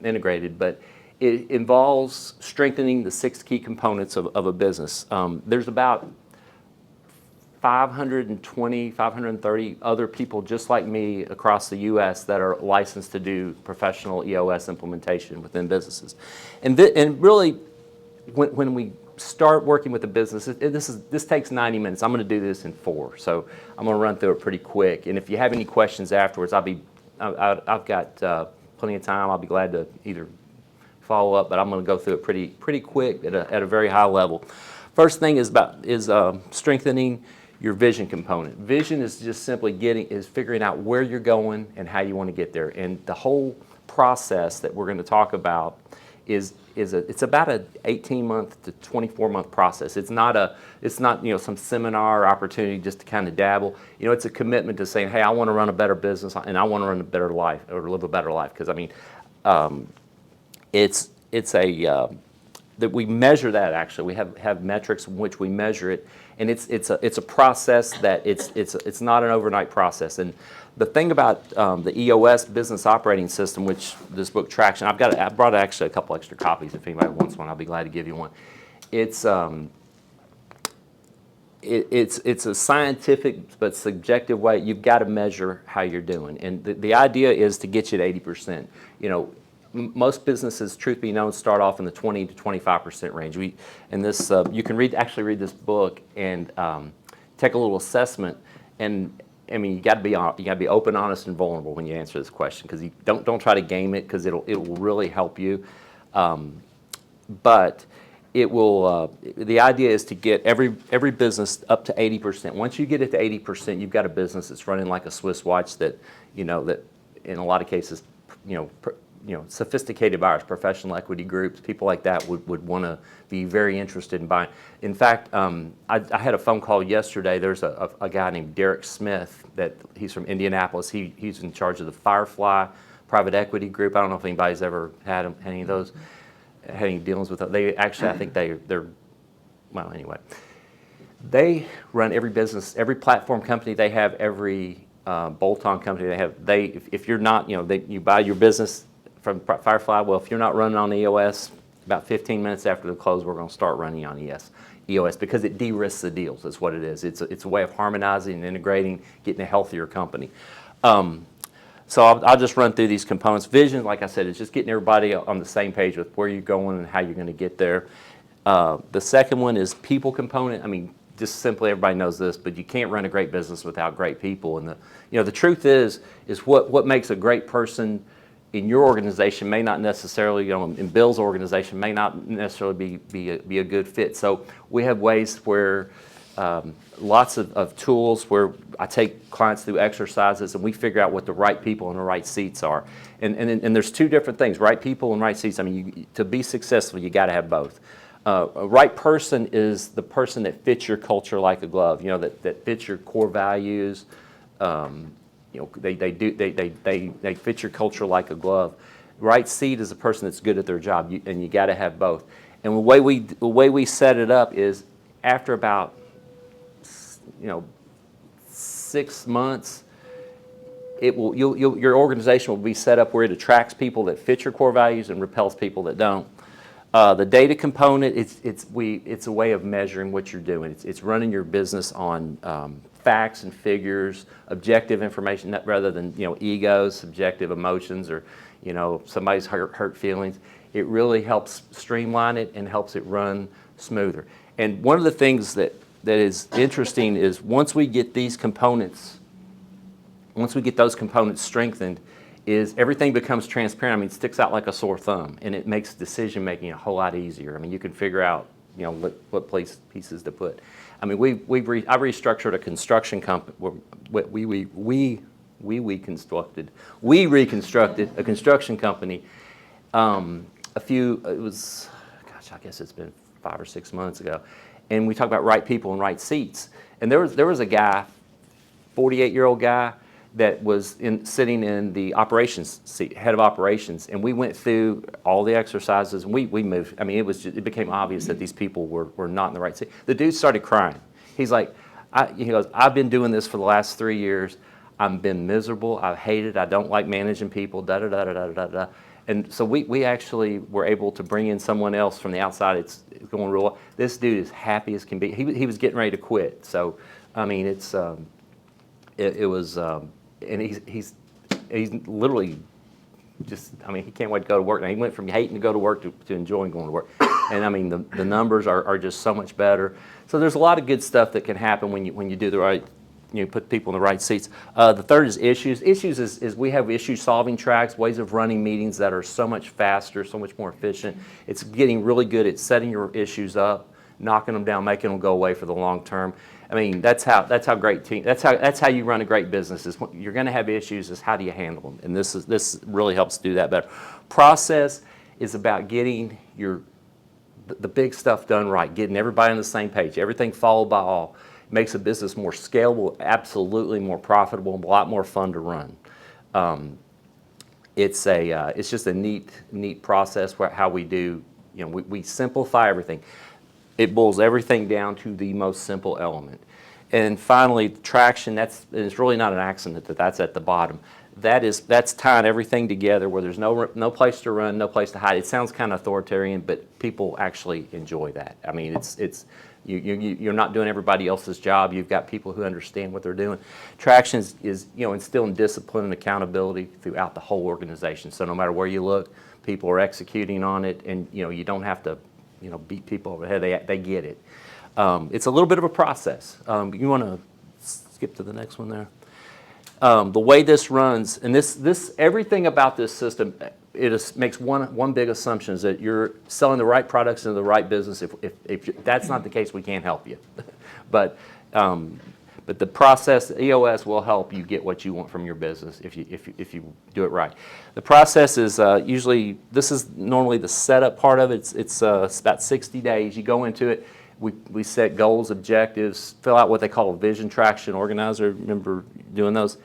integrated. But it involves strengthening the 6 key components of a business. There's about 520, 530 other people just like me across the U.S. that are licensed to do professional EOS implementation within businesses. And really, when we start working with a business, this takes 90 minutes. I'm going to do this in 4, so I'm going to run through it pretty quick. And if you have any questions afterwards, I've got plenty of time. I'll be glad to either follow up, but I'm going to go through it pretty quick at a very high level. First thing is strengthening your vision component. Vision is just simply figuring out where you're going and how you want to get there. And the whole process that we're going to talk about it's about an 18-month to 24-month process. It's not some seminar or opportunity just to kind of dabble. It's a commitment to saying, hey, I want to run a better business and I want to run a better life or live a better life. Because that we measure that. Actually, we have metrics in which we measure it, and it's a process that it's not an overnight process. And the thing about the EOS business operating system, which this book Traction, I brought actually a couple extra copies. If anybody wants one, I'll be glad to give you one. It's a scientific but subjective way. You've got to measure how you're doing, and the idea is to get you to 80%. Most businesses, truth be known, start off in the 20 to 25% range. You can read this book and take a little assessment. And I mean, you got to be open, honest, and vulnerable when you answer this question, because you don't try to game it, because it will really help you. But it will. The idea is to get every business up to 80%. Once you get it to 80%, you've got a business that's running like a Swiss watch. That in a lot of cases, sophisticated buyers, professional equity groups, people like that would want to be very interested in buying. In fact, I had a phone call yesterday. There's a guy named Derek Smith he's from Indianapolis. He's in charge of the Firefly private equity group. I don't know if anybody's ever had any of those, had any dealings with them. They actually, I think they're well, anyway. They run every business, every platform company they have, every bolt-on company they have. If you're not, you buy your business from Firefly. Well, if you're not running on EOS, about 15 minutes after the close, we're going to start running on EOS, because it de-risks the deals. That's what it is. It's a way of harmonizing and integrating, getting a healthier company. So I'll just run through these components. Vision, like I said, is just getting everybody on the same page with where you're going and how you're going to get there. The second one is people component. I mean, just simply, everybody knows this, but you can't run a great business without great people. And the truth is what makes a great person in your organization may not necessarily, in Bill's organization, may not necessarily be a good fit. So we have ways where lots of tools where I take clients through exercises and we figure out what the right people in the right seats are. And there's two different things, right people and right seats. I mean, to be successful, you got to have both. A right person is the person that fits your culture like a glove. That fits your core values. They fit your culture like a glove. Right seat is a person that's good at their job, and you got to have both. And the way we set it up is after about 6 months, your organization will be set up where it attracts people that fit your core values and repels people that don't. The data component, it's a way of measuring what you're doing. It's running your business on facts and figures, objective information, rather than egos, subjective emotions, or somebody's hurt feelings. It really helps streamline it and helps it run smoother. And one of the things that is interesting is once we get those components strengthened, is everything becomes transparent. I mean, it sticks out like a sore thumb, and it makes decision making a whole lot easier. I mean, you can figure out what pieces to I mean, I restructured a construction company. We reconstructed a construction company. I guess it's been 5 or 6 months ago, and we talked about right people and right seats. And there was a guy, 48-year-old guy, that was sitting in the operations seat, head of operations, and we went through all the exercises, and we moved. I mean, it became obvious that these people were not in the right seat. The dude started crying. He's like, he goes, I've been doing this for the last 3 years. I've been miserable. I hate it. I don't like managing people, da-da-da-da-da-da-da. And so we actually were able to bring in someone else from the outside. It's going real well. This dude is happy as can be. He was getting ready to quit. So I mean, it was, and he's literally just, I mean, he can't wait to go to work. Now, he went from hating to go to work to enjoying going to work. And I mean, the numbers are just so much better. So there's a lot of good stuff that can happen when you do the right, put people in the right seats. The third is issues. Issues is we have issue solving tracks, ways of running meetings that are so much faster, so much more efficient. It's getting really good at setting your issues up, knocking them down, making them go away for the long term. I mean, that's how great team. That's how you run a great business. Is you're going to have issues. Is how do you handle them? And this really helps do that better. Process is about getting the big stuff done right, getting everybody on the same page, everything followed by all. Makes a business more scalable, absolutely more profitable, and a lot more fun to run. It's just a neat process how we do. We simplify everything. It boils everything down to the most simple element. And finally, traction, it's really not an accident that's at the bottom. That's tying everything together where there's no place to run, no place to hide. It sounds kind of authoritarian, but people actually enjoy that. I mean, you're not doing everybody else's job. You've got people who understand what they're doing. Traction is instilling discipline and accountability throughout the whole organization. So no matter where you look, people are executing on it, and you don't have to beat people over the head. They get it. It's a little bit of a process. You want to skip to the next one there? The way this runs, and this everything about this system, makes one big assumption is that you're selling the right products into the right business. If that's not the case, we can't help you. But the process, EOS will help you get what you want from your business if you do it right. The process is this is normally the setup part of it. It's about 60 days. You go into it. We set goals, objectives, fill out what they call a vision traction organizer. Remember doing those?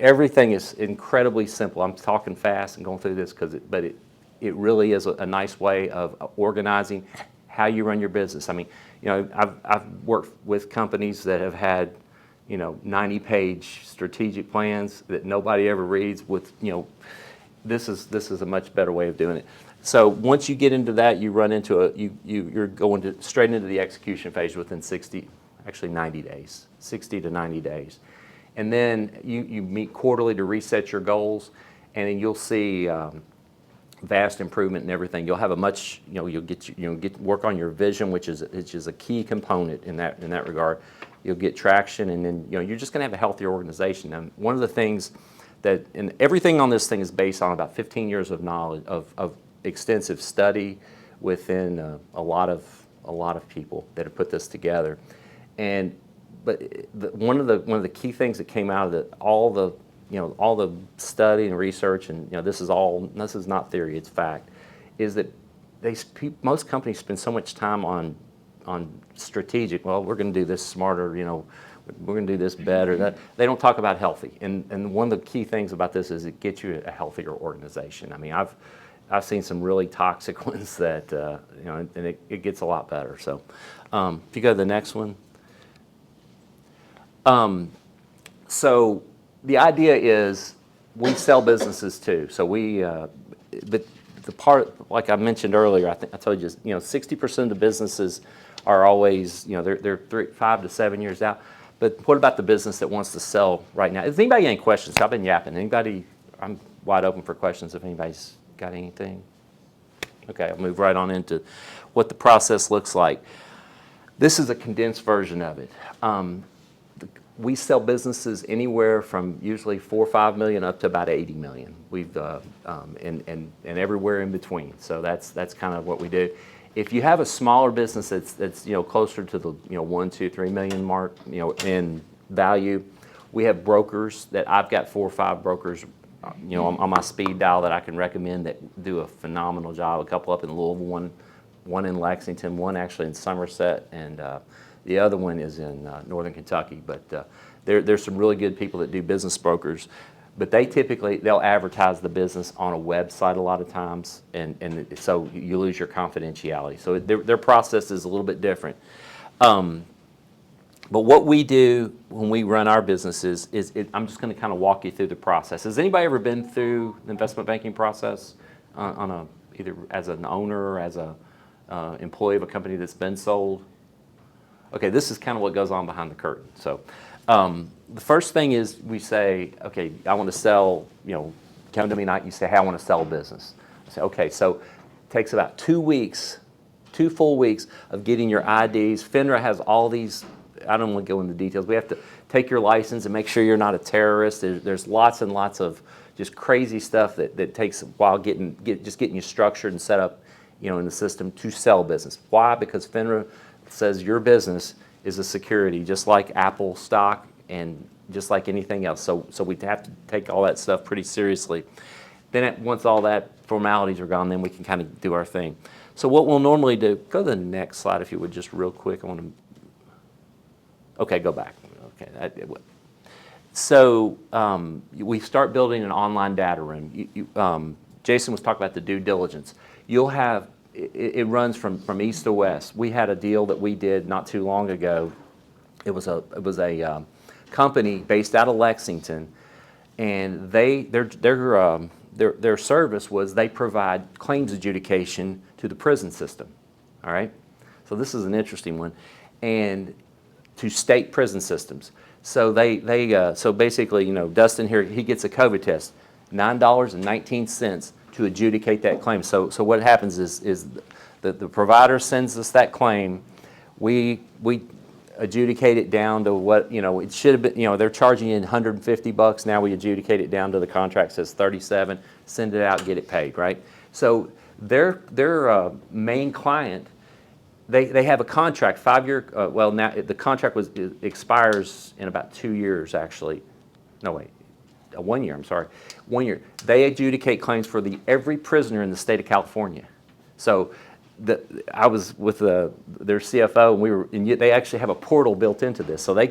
Everything is incredibly simple. I'm talking fast and going through this but it really is a nice way of organizing how you run your business. I mean, I've worked with companies that have had 90-page strategic plans that nobody ever reads. This is a much better way of doing it. So once you get into that, you run into you're going straight into the execution phase within 90 days, 60 to 90 days. And then you meet quarterly to reset your goals, and then you'll see vast improvement in everything. You'll have you'll get work on your vision, which is a key component in that regard. You'll get traction, and then you're just going to have a healthier organization. And one of the things and everything on this thing is based on about 15 years of knowledge of extensive study within a lot of people that have put this together. But one of the key things that came out of all the study and research, and this is not theory, it's fact, is that most companies spend so much time on strategic. Well, we're going to do this smarter. We're going to do this better. That they don't talk about healthy. And one of the key things about this is it gets you a healthier organization. I mean, I've seen some really toxic ones that and it gets a lot better. So if you go to the next one. So the idea is we sell businesses too. So but the part, like I mentioned earlier, I think I told you, 60% of the businesses are always, they're 5 to 7 years out. But what about the business that wants to sell right now? Has anybody got any questions? I've been yapping. Anybody? I'm wide open for questions if anybody's got anything. Okay, I'll move right on into what the process looks like. This is a condensed version of it. We sell businesses anywhere from usually 4 or 5 million up to about 80 million. We've and everywhere in between. So that's kind of what we do. If you have a smaller business that's closer to the 1, 2, 3 million mark in value, we have brokers that I've got 4 or 5 brokers on my speed dial that I can recommend that do a phenomenal job. A couple up in Louisville, one in Lexington, one actually in Somerset, and the other one is in Northern Kentucky. But there's some really good people that do business brokers. But they'll advertise the business on a website a lot of times, and so you lose your confidentiality. So their process is a little bit different. But what we do when we run our businesses I'm just going to kind of walk you through the process. Has anybody ever been through the investment banking process either as an owner or as a employee of a company that's been sold? Okay, this is kind of what goes on behind the curtain. So the first thing is we say, okay, I want to sell, come to me night, you say, hey, I want to sell a business. I say, okay, so it takes about 2 weeks, 2 full weeks of getting your IDs. FINRA has all these, I don't want to go into details. We have to take your license and make sure you're not a terrorist. There's lots and lots of just crazy stuff that takes a while getting you structured and set up, in the system to sell business. Why? Because FINRA says your business is a security, just like Apple stock and just like anything else. So we have to take all that stuff pretty seriously. Then once all that formalities are gone, then we can kind of do our thing. So what we'll normally do, go to the next slide if you would, just real quick. Okay, go back. Okay. So we start building an online data room. Jason was talking about the due diligence. You'll have, it runs from east to west. We had a deal that we did not too long ago. It was a company based out of Lexington, and their service was they provide claims adjudication to the prison system. All right, so this is an interesting one, and to state prison systems. So so basically, Dustin here, he gets a COVID test, $9.19 to adjudicate that claim. So what happens is the provider sends us that claim, we adjudicate it down to what, it should have been, they're charging you $150, now we adjudicate it down to the contract says 37, send it out, get it paid, right? So their main client, they have a contract, 5-year, well now the contract expires in about 2 years actually. No wait, 1 year, I'm sorry. 1 year. They adjudicate claims for every prisoner in the state of California. So I was with their CFO, and they actually have a portal built into this. So I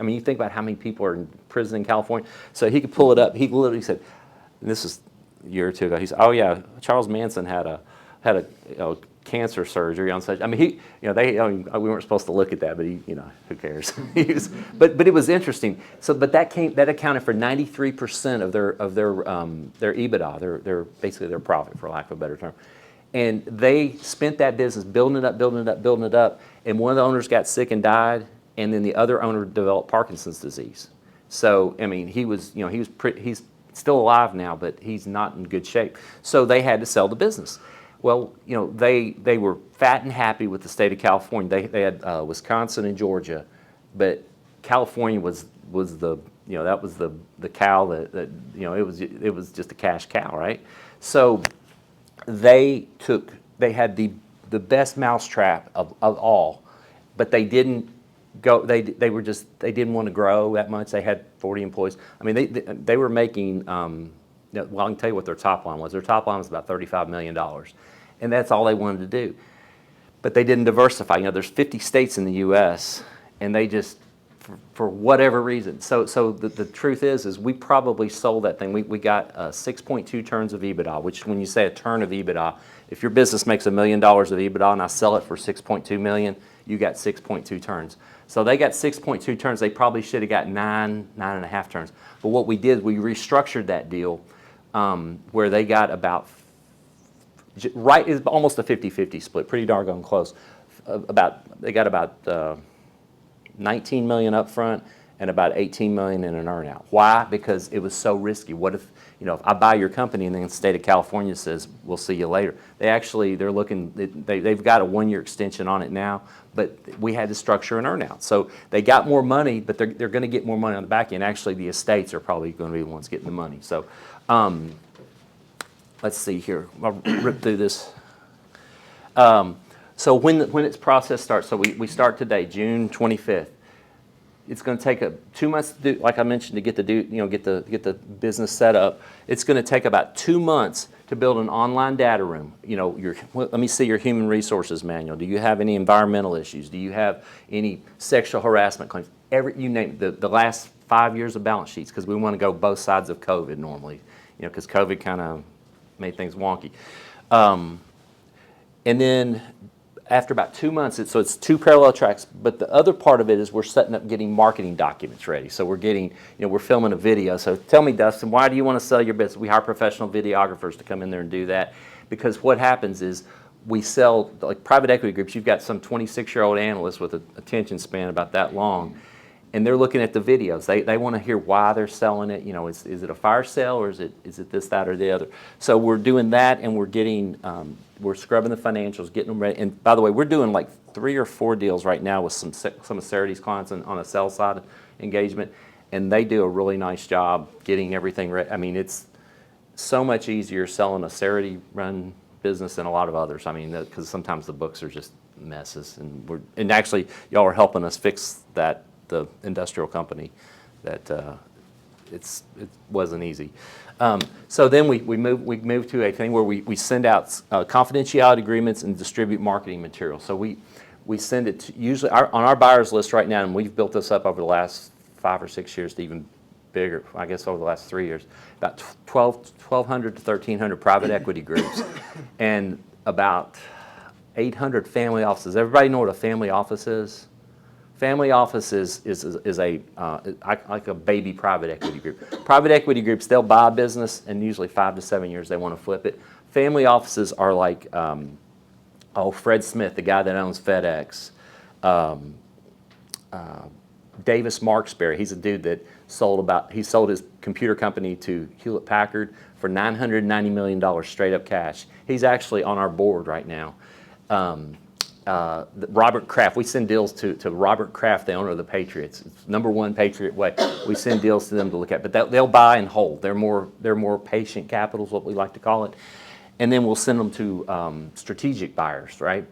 mean, you think about how many people are in prison in California. So he could pull it up. He literally said, and this is a year or two ago. He said, "Oh yeah, Charles Manson had a cancer surgery on such." I mean, we weren't supposed to look at that, but who cares? But it was interesting. So, but that accounted for 93% of their EBITDA, their basically their profit, for lack of a better term. And they spent that business building it up. And one of the owners got sick and died, and then the other owner developed Parkinson's disease. So, I mean, he's still alive now, but he's not in good shape. So they had to sell the business. Well, they were fat and happy with the state of California. They had Wisconsin and Georgia, but California was the that was the cow that it was just a cash cow, right? So they had the best mousetrap of all, but they didn't go. They didn't want to grow that much. They had 40 employees. I mean, they were making. Well, I can tell you what their top line was. Their top line was about $35 million, and that's all they wanted to do. But they didn't diversify. There's 50 states in the U.S., and they just, for whatever reason. So the truth is we probably sold that thing. We got 6.2 turns of EBITDA, which when you say a turn of EBITDA, if your business makes $1 million of EBITDA and I sell it for 6.2 million, you got 6.2 turns. So they got 6.2 turns. They probably should have got 9.5 turns. But what we did, we restructured that deal where they got it's almost a 50-50 split, pretty doggone close. They got about 19 million up front and about 18 million in an earnout. Why? Because it was so risky. What if if I buy your company and then the state of California says we'll see you later? They're looking. They've got a 1-year extension on it now, but we had to structure an earnout. So they got more money, but they're going to get more money on the back end. Actually, the estates are probably going to be the ones getting the money. So. Let's see here. I'll rip through this. So when its process starts, so we start today, June 25th. It's going to take 2 months to do, like I mentioned, to get the business set up. It's going to take about 2 months to build an online data room. Let me see your human resources manual. Do you have any environmental issues? Do you have any sexual harassment claims? You name it. The last 5 years of balance sheets, because we want to go both sides of COVID normally. Because COVID kind of made things wonky. And then after about 2 months, it's 2 parallel tracks, but the other part of it is we're setting up getting marketing documents ready. So we're filming a video. So tell me, Dustin, why do you want to sell your business? We hire professional videographers to come in there and do that, because what happens is we sell, like private equity groups, you've got some 26-year-old analyst with an attention span about that long, and they're looking at the videos. They want to hear why they're selling it. You know, is it a fire sale, or is it this, that, or the other? So we're doing that, and we're getting, we're scrubbing the financials, getting them ready. And by the way, we're doing like 3 or 4 deals right now with some of Sarity's clients on a sell side engagement, and they do a really nice job getting everything ready. I mean, it's so much easier selling a Sarity run business than a lot of others. I mean, because sometimes the books are just messes, and actually y'all are helping us fix that. The industrial company that it wasn't easy. So then we moved to a thing where we send out confidentiality agreements and distribute marketing material. So we send it to, usually on our buyers list right now, and we've built this up over the last 5 or 6 years to even bigger, I guess over the last 3 years, about 1,200 to 1,300 private equity groups and about 800 family offices. Everybody know what a family office is? Family office is like a baby private equity group. Private equity groups, they'll buy a business, and usually 5 to 7 years they want to flip it. Family offices are like, Fred Smith, the guy that owns FedEx. Davis Marksberry, he's a dude that he sold his computer company to Hewlett Packard for $990 million straight up cash. He's actually on our board right now. Robert Kraft, we send deals to Robert Kraft, the owner of the Patriots. It's #1 Patriot way. We send deals to them to look at, but they'll buy and hold. They're more patient capital is what we like to call it, and then we'll send them to strategic buyers, right?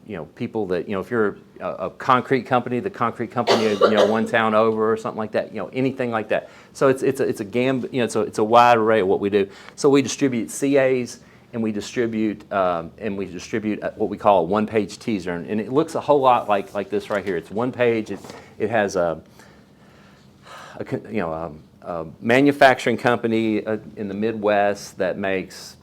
You know, people that, you know, if you're a concrete company, the concrete company, you know, one town over or something like that, you know, anything like that. So it's a gambit, you know, it's a wide array of what we do. So we distribute CAs. And we distribute what we call a one-page teaser, and it looks a whole lot like this right here. It's one page. It has a manufacturing company in the Midwest that makes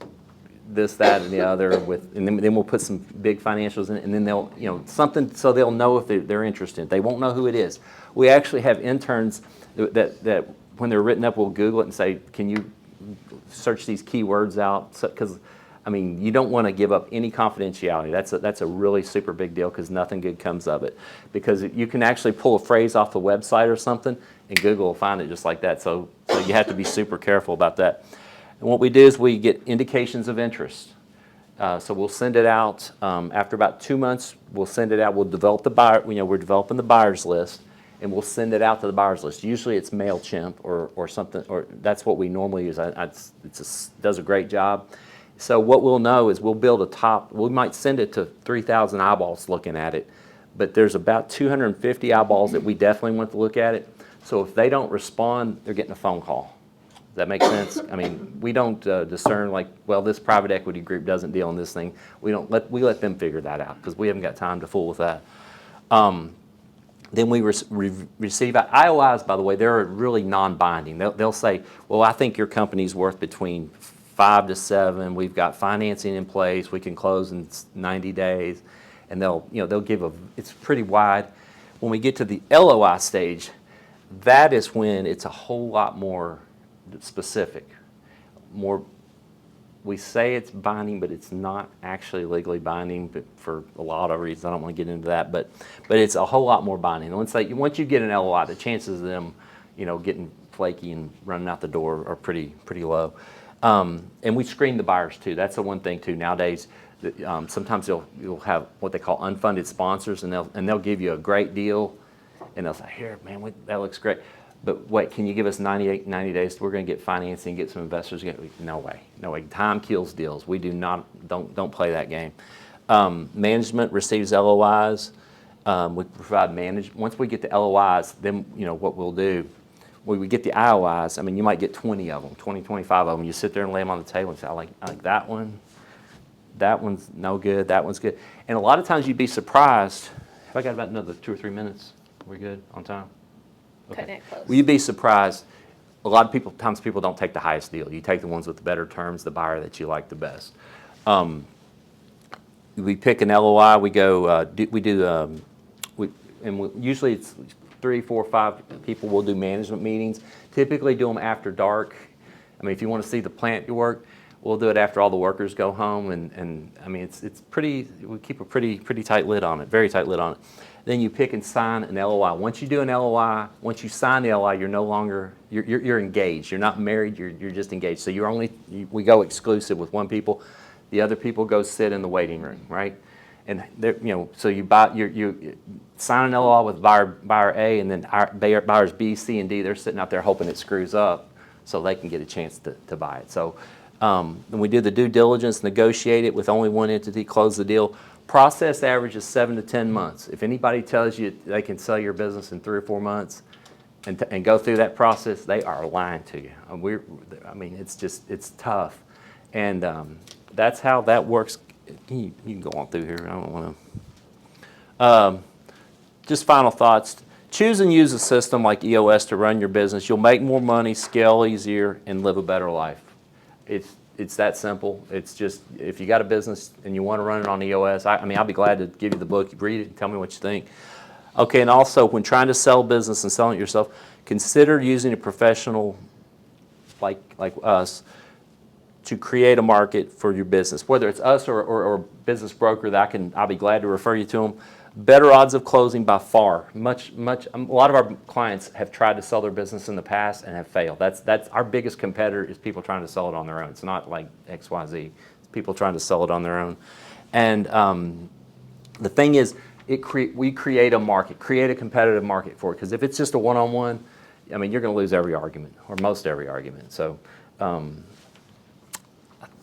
this, that, and the other and then we'll put some big financials in it, and then they'll, you know, something so they'll know if they're interested. They won't know who it is. We actually have interns that when they're written up, we'll Google it and say, can you search these keywords out? Because I mean, you don't want to give up any confidentiality. That's a really super big deal, because nothing good comes of it. Because you can actually pull a phrase off the website or something, and Google will find it just like that. So you have to be super careful about that. And what we do is we get indications of interest. So we'll send it out after about 2 months. We'll send it out. We'll develop the buyer. You know, we're developing the buyers list, and we'll send it out to the buyers list. Usually it's MailChimp or something, or that's what we normally use. It does a great job. So what we'll know is we'll build we might send it to 3,000 eyeballs looking at it, but there's about 250 eyeballs that we definitely want to look at it. So if they don't respond, they're getting a phone call. Does that make sense? I mean, we don't discern like, well, this private equity group doesn't deal in this thing. We let them figure that out, because we haven't got time to fool with that. Then we receive IOIs, by the way, they're really non-binding. They'll say, well, I think your company's worth between 5 to 7. We've got financing in place. We can close in 90 days, and they'll give it's pretty wide. When we get to the LOI stage, that is when it's a whole lot more specific. We say it's binding, but it's not actually legally binding, but for a lot of reasons. I don't want to get into that, but it's a whole lot more binding. Once you get an LOI, the chances of them, you know, getting flaky and running out the door are pretty low. And we screen the buyers too. That's the one thing too nowadays. Sometimes you'll have what they call unfunded sponsors, and they'll give you a great deal, and they'll say, "Here, man, that looks great, but wait, can you give us 90 days? We're going to get financing, get some investors." No way. Time kills deals. We don't play that game. Management receives LOIs. We provide management. Once we get the LOIs, then you know what we'll do. When we get the IOIs, I mean, you might get 20 of them, 25 of them. You sit there and lay them on the table and say, I like that one. That one's no good. That one's good. And a lot of times you'd be surprised. Have I got about another 2 or 3 minutes? We're good on time? Okay. Cutting it close. Well, you'd be surprised. A lot of times people don't take the highest deal. You take the ones with the better terms, the buyer that you like the best. We pick an LOI. We go. Usually it's 3, 4, 5 people. We'll do management meetings. Typically do them after dark. I mean, if you want to see the plant you work, We'll do it after all the workers go home, and I mean, it's pretty, we keep a pretty tight lid on it, very tight lid on it. Then you pick and sign an LOI. Once you do an LOI, once you sign the LOI, you're no longer, you're engaged. You're not married, you're just engaged. So you're only, we go exclusive with one people. The other people go sit in the waiting room, right? And you know, so you sign an LOI with buyer A, and then buyers B, C, and D, they're sitting out there hoping it screws up so they can get a chance to buy it. So then we do the due diligence, negotiate it with only one entity, close the deal. Process average is 7 to 10 months. If anybody tells you they can sell your business in 3 or 4 months and go through that process, they are lying to you. I mean, it's tough. And that's how that works. You can go on through here. I don't want to. Just final thoughts. Choose and use a system like EOS to run your business. You'll make more money, scale easier, and live a better life. It's that simple. It's just, if you got a business and you want to run it on EOS, I mean, I'll be glad to give you the book. You read it and tell me what you think. Okay, and also, when trying to sell business and selling it yourself, consider using a professional like us to create a market for your business, whether it's us or a business broker that I'll be glad to refer you to them. Better odds of closing by far. A lot of our clients have tried to sell their business in the past and have failed. That's our biggest competitor, is people trying to sell it on their own. It's not like XYZ. It's people trying to sell it on their own. And the thing is, we create a market, create a competitive market for it. Because if it's just a one-on-one, I mean, you're going to lose every argument, or most every argument. So I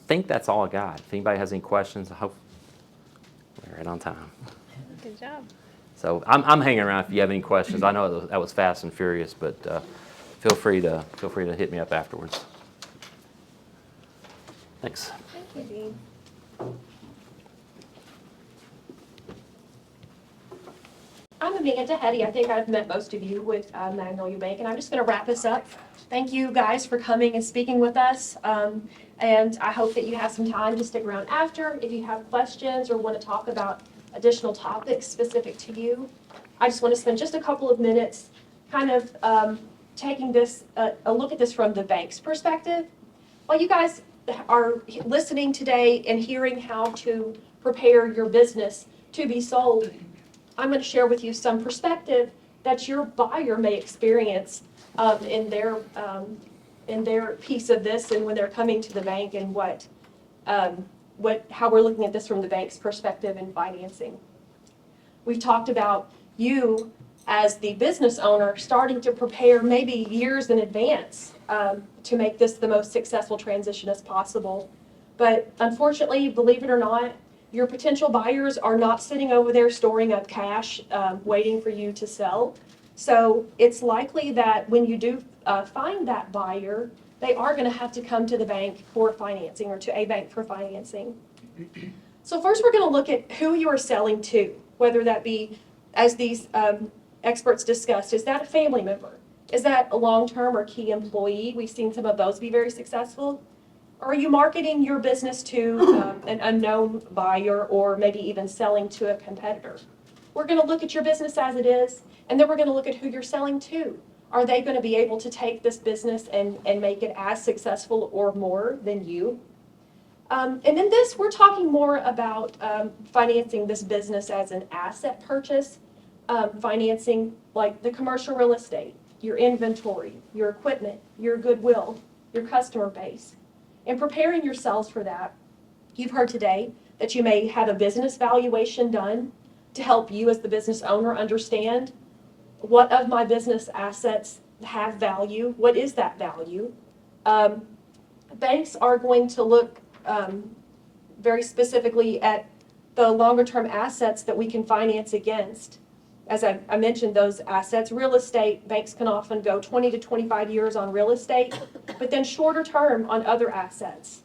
think that's all I got. If anybody has any questions, I hope we're right on time. Good job. So I'm hanging around if you have any questions. I know that was fast and furious, but feel free to hit me up afterwards. Thanks. Thank you, Dean. I'm Amanda Hetty. I think I've met most of you with Magnolia Bank, and I'm just going to wrap this up. Thank you guys for coming and speaking with us, and I hope that you have some time to stick around after if you have questions or want to talk about additional topics specific to you. I just want to spend just a couple of minutes kind of taking this, a look at this from the bank's perspective. While you guys are listening today and hearing how to prepare your business to be sold, I'm going to share with you some perspective that your buyer may experience in their piece of this, and when they're coming to the bank, and how we're looking at this from the bank's perspective in financing. We've talked about you as the business owner starting to prepare maybe years in advance to make this the most successful transition as possible. But unfortunately, believe it or not, your potential buyers are not sitting over there storing up cash waiting for you to sell. So it's likely that when you do find that buyer, they are going to have to come to the bank for financing, or to a bank for financing. So first we're going to look at who you are selling to, whether that be, as these experts discussed, is that a family member? Is that a long-term or key employee? We've seen some of those be very successful. Or are you marketing your business to an unknown buyer, or maybe even selling to a competitor? We're going to look at your business as it is, and then we're going to look at who you're selling to. Are they going to be able to take this business and make it as successful or more than you? And in this, we're talking more about financing this business as an asset purchase, financing like the commercial real estate, your inventory, your equipment, your goodwill, your customer base. And preparing yourselves for that, you've heard today that you may have a business valuation done to help you as the business owner understand what of my business assets have value, what is that value. Banks are going to look very specifically at the longer term assets that we can finance against. As I mentioned, those assets, real estate, banks can often go 20 to 25 years on real estate, but then shorter term on other assets,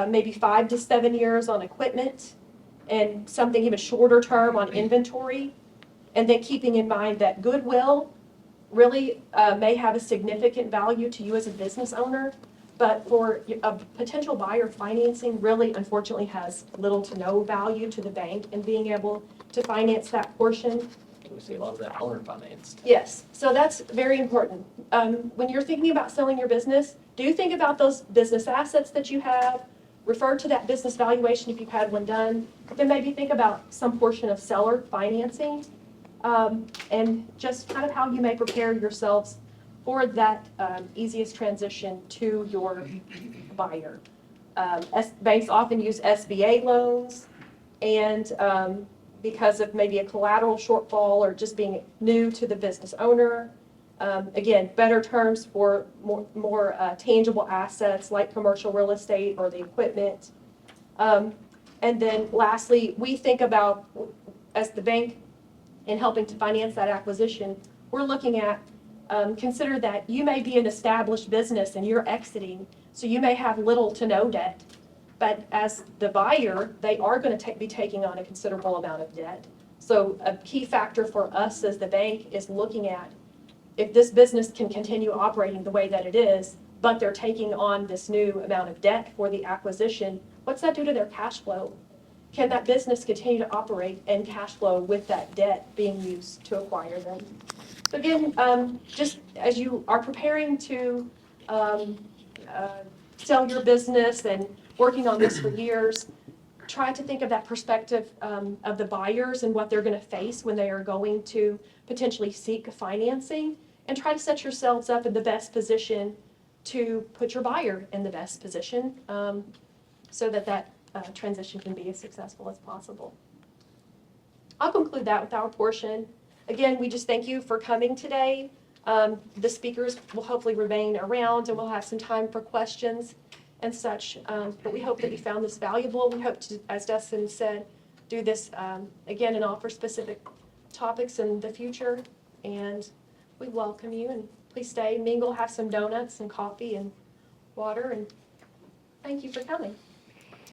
maybe 5 to 7 years on equipment, and something even shorter term on inventory. And then keeping in mind that goodwill really may have a significant value to you as a business owner, but for a potential buyer, financing really unfortunately has little to no value to the bank, and being able to finance that portion. We see a lot of that owner financed. Yes, so that's very important. When you're thinking about selling your business, do think about those business assets that you have, refer to that business valuation if you've had one done. Then maybe think about some portion of seller financing, and just kind of how you may prepare yourselves for that easiest transition to your buyer. Banks often use SBA loans, and because of maybe a collateral shortfall or just being new to the business owner. Again, better terms for more tangible assets like commercial real estate or the equipment. And then lastly, we think about, as the bank, in helping to finance that acquisition, we're looking at, consider that you may be an established business and you're exiting, so you may have little to no debt. But as the buyer, they are going to be taking on a considerable amount of debt. So a key factor for us as the bank is looking at if this business can continue operating the way that it is, but they're taking on this new amount of debt for the acquisition, what's that do to their cash flow? Can that business continue to operate and cash flow with that debt being used to acquire them? So again, just as you are preparing to sell your business and working on this for years, try to think of that perspective of the buyers and what they're going to face when they are going to potentially seek financing, and try to set yourselves up in the best position to put your buyer in the best position so that that transition can be as successful as possible. I'll conclude that with our portion. Again, we just thank you for coming today. The speakers will hopefully remain around and we'll have some time for questions and such. But we hope that you found this valuable. We hope to, as Dustin said, do this again and offer specific topics in the future. And we welcome you, and please stay, mingle, have some donuts and coffee and water, and thank you for coming.